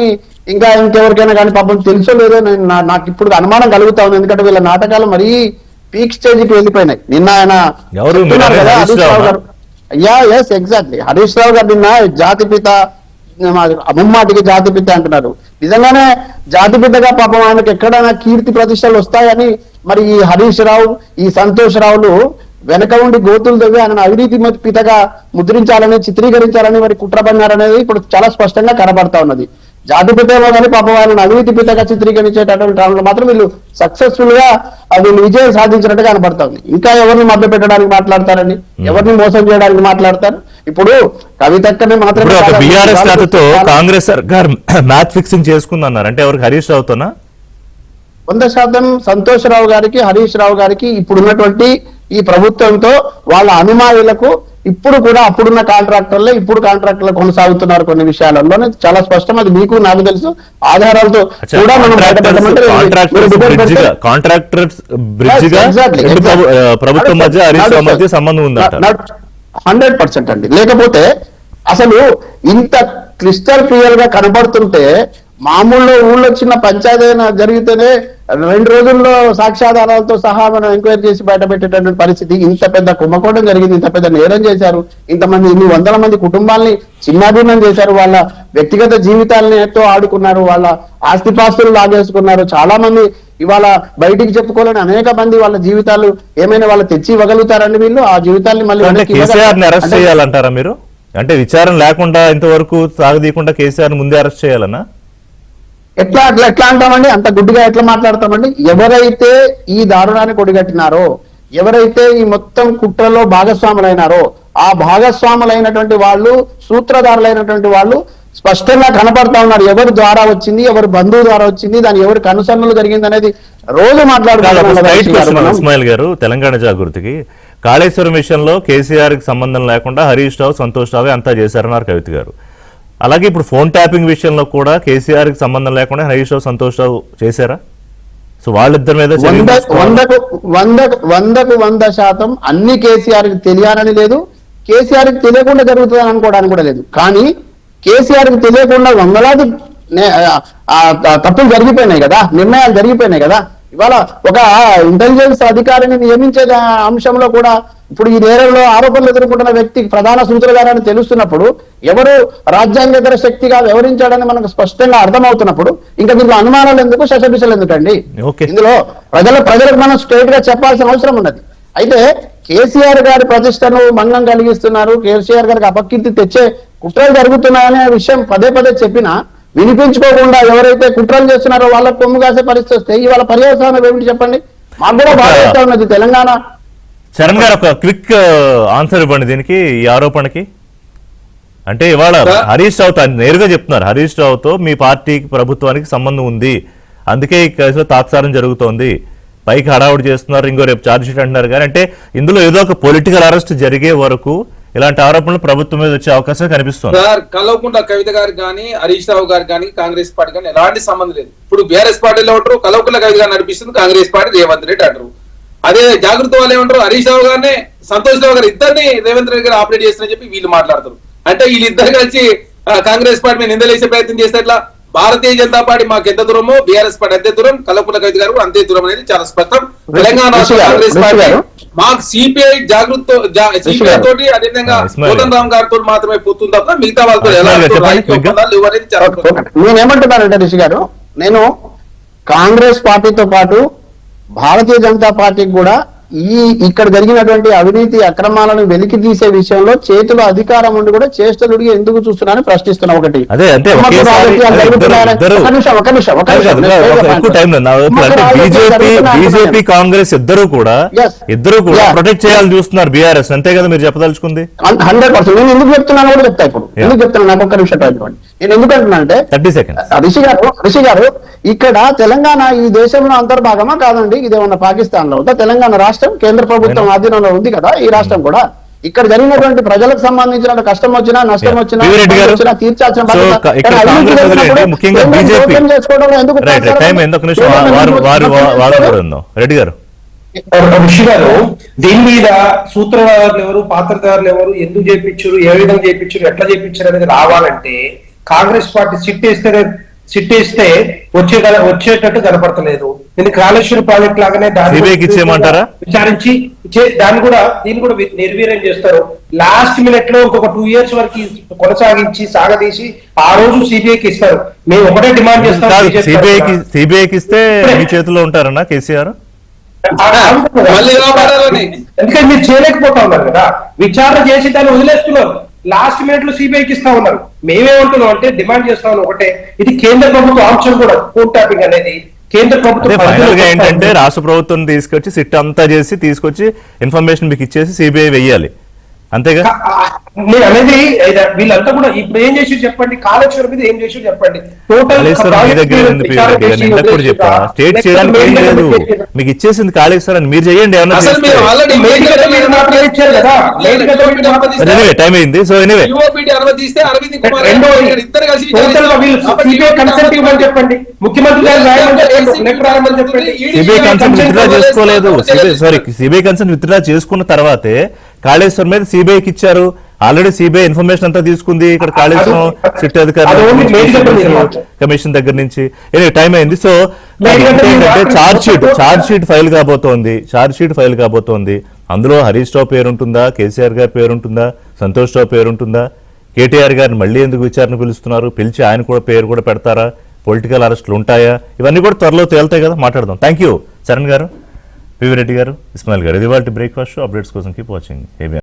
ఇంకా ఇంకెవరికైనా కానీ పాపం తెలుసో లేదో నాకు ఇప్పుడు అనుమానం కలుగుతా ఉంది. ఎందుకంటే వీళ్ళ నాటకాలు మరీ పీక్ స్టేజ్కి వెళ్ళిపోయినాయి. నిన్న ఆయన కదా హరీష్ రావు గారు, ఎగ్జాక్ట్లీ హరీష్ రావు గారు నిన్న జాతిపిత, ముమ్మాటికి జాతిపిత అంటున్నారు. నిజంగానే జాతిపితగా పాపం ఆయనకు ఎక్కడైనా కీర్తి ప్రతిష్టలు వస్తాయని మరి ఈ హరీష్ రావు, ఈ సంతోష్ రావులు వెనక ఉండి గోతులు తవ్వి ఆయన అవినీతి పితగా ముద్రించాలని, చిత్రీకరించాలని మరి కుట్ర పన్నారనేది ఇప్పుడు చాలా స్పష్టంగా కనబడతా ఉన్నది. జాతిపితేమో కానీ పాపం ఆయన అవినీతి పితగా చిత్రీకరించేటటువంటి కాలంలో మాత్రం వీళ్ళు సక్సెస్ఫుల్ గా వీళ్ళు విజయం సాధించినట్టుగా కనబడతా ఉంది. ఇంకా ఎవరిని మభ్య పెట్టడానికి మాట్లాడతారండి, ఎవరిని మోసం చేయడానికి మాట్లాడతారు. ఇప్పుడు కవితక్కనే మాత్రం కాంగ్రెస్ సర్కార్ మ్యాచ్ ఫిక్సింగ్ చేసుకుందన్నారు అంటే ఎవరికి? హరీష్ రావుతోనా? 100% సంతోష్ రావు గారికి, హరీష్ రావు గారికి ఇప్పుడున్నటువంటి ఈ ప్రభుత్వంతో వాళ్ళ అనుమాయులకు ఇప్పుడు కూడా అప్పుడున్న కాంట్రాక్టర్లే ఇప్పుడు కాంట్రాక్టర్లు కొనసాగుతున్నారు కొన్ని విషయాలలో. చాలా స్పష్టం, అది మీకు నాకు తెలుసు. ఆధారాలతో కూడా మనం ప్రభుత్వం మధ్య 100% అండి. లేకపోతే అసలు ఇంత క్రిస్టల్ క్లియర్ గా కనబడుతుంటే మామూలు ఊళ్ళో చిన్న పంచాయతీ జరిగితేనే 2 రోజుల్లో సాక్ష్యాధారాలతో సహా మనం ఎంక్వైరీ చేసి బయట పెట్టేటటువంటి పరిస్థితి. ఇంత పెద్ద కుంభకోణం జరిగింది, ఇంత పెద్ద నేరం చేశారు, ఇన్ని వందల మంది కుటుంబాలని చిన్నాభిన్నం చేశారు, వాళ్ళ వ్యక్తిగత జీవితాలతో ఆడుకున్నారు, వాళ్ళ ఆస్తిపాస్తులు లాగేసుకున్నారు. చాలా మంది ఇవాళ బయటికి చెప్పుకోలేని అనేక మంది వాళ్ళ జీవితాలు ఏమైనా వాళ్ళు తెచ్చి ఇవ్వగలుగుతారండి వీళ్ళు ఆ జీవితాన్ని మళ్ళీ అరెస్ట్ చేయాలంటారా మీరు? అంటే విచారణ లేకుండా ఇంతవరకు సాగదీయకుండా కేసీఆర్ ముందే అరెస్ట్ చేయాలన్నా? ఎట్లా అంటామండి? అంత గుడ్డిగా ఎట్లా మాట్లాడతామండి? ఎవరైతే ఈ దారుణానికి ఒడిగట్టినారో, ఎవరైతే ఈ మొత్తం కుట్రలో భాగస్వాములైనారో ఆ భాగస్వాములైనటువంటి వాళ్ళు, సూత్రధారులైనటువంటి వాళ్ళు స్పష్టంగా కనపడతా ఉన్నారు. ఎవరి ద్వారా వచ్చింది, ఎవరి బంధువు ద్వారా వచ్చింది, దాని ఎవరి కనుసన్నలు జరిగింది అనేది రోజు మాట్లాడుతున్నారు. ఇస్మాయిల్ గారు, తెలంగాణ జాగృతికి కాళేశ్వరం విషయంలో కేసీఆర్ కి సంబంధం లేకుండా హరీష్ రావు, సంతోష్ రావు అంతా చేశారన్నారు కవిత గారు. అలాగే ఇప్పుడు ఫోన్ ట్యాపింగ్ విషయంలో కూడా కేసీఆర్ కి సంబంధం లేకుండా హరీష్ రావు, సంతోష్ రావు చేశారా? సో వాళ్ళిద్దరి మీద 100% అన్ని కేసీఆర్ కి తెలియాలని లేదు, కేసీఆర్ కి తెలియకుండా జరుగుతుందని అనుకోవడానికి కూడా లేదు. కానీ కేసీఆర్ కి తెలియకుండా వందలాది తప్పులు జరిగిపోయినాయి కదా, నిర్ణయాలు జరిగిపోయినాయి కదా. ఇవాళ ఒక ఇంటెలిజెన్స్ అధికారిని నియమించే అంశంలో కూడా ఇప్పుడు ఈ నేరంలో ఆరోపణలు ఎదుర్కొంటున్న వ్యక్తికి ప్రధాన సూత్రధారని తెలుస్తున్నప్పుడు ఎవరు రాజ్యాంగేతర శక్తిగా వ్యవహరించాడని మనకు స్పష్టంగా అర్థమవుతున్నప్పుడు ఇంకా దీంట్లో అనుమానాలు ఎందుకు, శశబిషలు ఎందుకండి? ఇందులో ప్రజలకు మనం స్ట్రైట్ గా చెప్పాల్సిన అవసరం ఉన్నది. అయితే కేసీఆర్ గారి ప్రతిష్టను మంగం కలిగిస్తున్నారు, కేసీఆర్ గారికి అపకీర్తి తెచ్చే కుట్రలు జరుగుతున్నాయనే విషయం పదే పదే చెప్పినా వినిపించుకోకుండా ఎవరైతే కుట్రలు చేస్తున్నారో వాళ్ళకు కొమ్ము కాసే పరిస్థితి వస్తే ఇవాళ పర్యవసానం ఏమిటి చెప్పండి? మాకు కూడా బాగా ఉన్నది తెలంగాణ. చరణ్ గారు ఒక క్విక్ ఆన్సర్ ఇవ్వండి దీనికి, ఈ ఆరోపణకి. అంటే ఇవాళ హరీష్ రావు నేరుగా చెప్తున్నారు, హరీష్ రావుతో మీ పార్టీకి ప్రభుత్వానికి సంబంధం ఉంది, అందుకే ఈ కేసులో తాత్సారం జరుగుతోంది, పైకి హడావుడి చేస్తున్నారు, ఇంకో రేపు ఛార్జ్ షీట్ అంటున్నారు. కానీ అంటే ఇందులో ఏదో ఒక పొలిటికల్ అరెస్ట్ జరిగే వరకు ఇలాంటి ఆరోపణలు ప్రభుత్వం మీద వచ్చే అవకాశం కనిపిస్తుంది. సార్, కలవకుండా కవిత గారికి కానీ హరీష్ రావు గారికి కానీ కాంగ్రెస్ పార్టీ కానీ ఎలాంటి సంబంధం లేదు. ఇప్పుడు బీఆర్ఎస్ పార్టీలో ఉంటారు, కలవకుండా కవిత గారు నడిపిస్తుంది కాంగ్రెస్ పార్టీ, రేవంత్ రెడ్డి అంటారు. అదే జాగృత వాళ్ళు ఏమంటారు, హరీష్ రావు గారిని సంతోష్ రావు గారు ఇద్దరిని రేవంత్ రెడ్డి గారు ఆపరేట్ చేస్తారని చెప్పి వీళ్ళు మాట్లాడతారు. అంటే వీళ్ళిద్దరు కలిసి కాంగ్రెస్ పార్టీ మీద నిందలేసే ప్రయత్నం చేస్తే ఎట్లా? భారతీయ జనతా పార్టీ మాకు ఎంత దూరమో బీఆర్ఎస్ పార్టీ అంతే దూరం, కలవకుండా కవిత గారు అంతే దూరం అనేది చాలా స్పష్టం. తెలంగాణ రాష్ట్ర కాంగ్రెస్ పార్టీ మాకు సిపిఐ జాగృత సిపిఐ తోటి అదేవిధంగా కోదండ రామ్ గారితో మాత్రమే పోతుంది తప్ప మిగతా వాళ్ళతో నేనేమంటున్నానంటే రిషి గారు, నేను కాంగ్రెస్ పార్టీతో పాటు భారతీయ జనతా పార్టీకి కూడా ఇక్కడ జరిగినటువంటి అవినీతి అక్రమాలను వెలికి తీసే విషయంలో చేతుల అధికారం ఉండి కూడా చేష్టలుడిగా ఎందుకు చూస్తున్నారని ప్రశ్నిస్తున్నా. ఒకటి బీజేపీ కాంగ్రెస్ ఇద్దరు కూడా ప్రొటెక్ట్ చేయాలని చూస్తున్నారు బీఆర్ఎస్, అంతే కదా మీరు చెప్పదలుచుకుంది? 100%. నేను ఎందుకు చెప్తున్నాను కూడా చెప్తా. ఇప్పుడు ఎందుకు చెప్తున్నాను, నాకు ఒక్క నిమిషం టైం. నేను ఎందుకు అంటున్నా అంటే 30 seconds. రిషి గారు ఇక్కడ తెలంగాణ ఈ దేశంలో అంతర్భాగమా కాదండి? ఇదేమన్నా పాకిస్తాన్ లో ఉందా? తెలంగాణ రాష్ట్రం కేంద్ర ప్రభుత్వం ఆధీనంలో ఉంది కదా ఈ రాష్ట్రం కూడా. ఇక్కడ జరిగినటువంటి ప్రజలకు సంబంధించిన కష్టం వచ్చినా నష్టం వచ్చినా తీర్చాల్సిన ఋషి గారు, దీని మీద సూత్రధారులు ఎవరు, పాత్రధారులు ఎవరు, ఎందుకు చేయించారు, ఏ విధంగా చేయించారు, ఎట్లా చేయించారు అనేది రావాలంటే కాంగ్రెస్ పార్టీ సిట్టేస్తే వచ్చేటట్టు కనపడతలేదు. ఇది కాళేశ్వరం ప్రాజెక్ట్ లాగానే విచారించి దీన్ని కూడా నిర్వీర్యం చేస్తారు. లాస్ట్ మినిట్ లో ఇంకొక 2 years వరకు కొనసాగించి సాగదీసి ఆ రోజు సిబిఐకి ఇస్తారు. మేము ఒకటే డిమాండ్ చేస్తాం, సిబిఐకి ఇస్తే మీ చేతిలో ఉంటారన్నా కేసీఆర్? ఎందుకంటే మీరు చేయలేకపోతా ఉన్నారు కదా, విచారణ చేసి దాన్ని వదిలేస్తున్నారు. లాస్ట్ మినిట్ లో సిబిఐకి ఇస్తా ఉన్నారు. మేమేమంటున్నాం అంటే డిమాండ్ చేస్తా ఉన్నాం ఒకటే, ఇది కేంద్ర ప్రభుత్వ ఆప్షన్ కూడా ఫోన్ ట్యాపింగ్ అనేది కేంద్ర ప్రభుత్వం ఫైనల్ గా ఏంటంటే రాష్ట్ర ప్రభుత్వం తీసుకొచ్చి సిట్ అంతా చేసి తీసుకొచ్చి ఇన్ఫర్మేషన్ మీకు ఇచ్చేసి సిబిఐ వెయ్యాలి, అంతేగా? నేను అనేది వీళ్ళంతా కూడా ఇప్పుడు ఏం చేసి చెప్పండి, కాళేశ్వరం మీద ఏం చేసి చెప్పండి. స్టేట్ చేయడానికి ఏం లేదు, మీకు ఇచ్చేసింది కాళేశ్వరం, మీరు చేయండి. టైం అయింది. సో ఎనీవే చెప్పండి, ముఖ్యమంత్రి సిబిఐ కన్సర్న్ విత్డ్రా చేసుకోలేదు. సారీ, సిబిఐ కన్సర్న్ విత్డ్రా చేసుకున్న తర్వాతే కాళేశ్వరం మీద సిబిఐకి ఇచ్చారు. ఆల్రెడీ సిబిఐ ఇన్ఫర్మేషన్ అంతా తీసుకుంది ఇక్కడ కాళేశ్వరం సిట్ అధికారులు కమిషన్ దగ్గర నుంచి. టైం అయింది. సో ఏంటంటే ఛార్జ్ షీట్ ఫైల్ కాబోతోంది. అందులో హరీష్ రావు పేరుంటుందా, కేసీఆర్ గారి పేరుంటుందా, సంతోష్ రావు పేరుంటుందా, కేటీఆర్ గారిని మళ్ళీ ఎందుకు విచారణ పిలుస్తున్నారు, పిలిచి ఆయన కూడా పేరు కూడా పెడతారా, పొలిటికల్ అరెస్టులు ఉంటాయా, ఇవన్నీ కూడా త్వరలో తేలుతాయి కదా, మాట్లాడదాం. థ్యాంక్ యూ చరణ్ గారు, పివి రెడ్డి గారు, ఇస్మాయిల్ గారు. ఇది వాళ్ళ బ్రేక్ఫాస్ట్ షో. అప్డేట్స్ కోసం కీప్ వాచింగ్.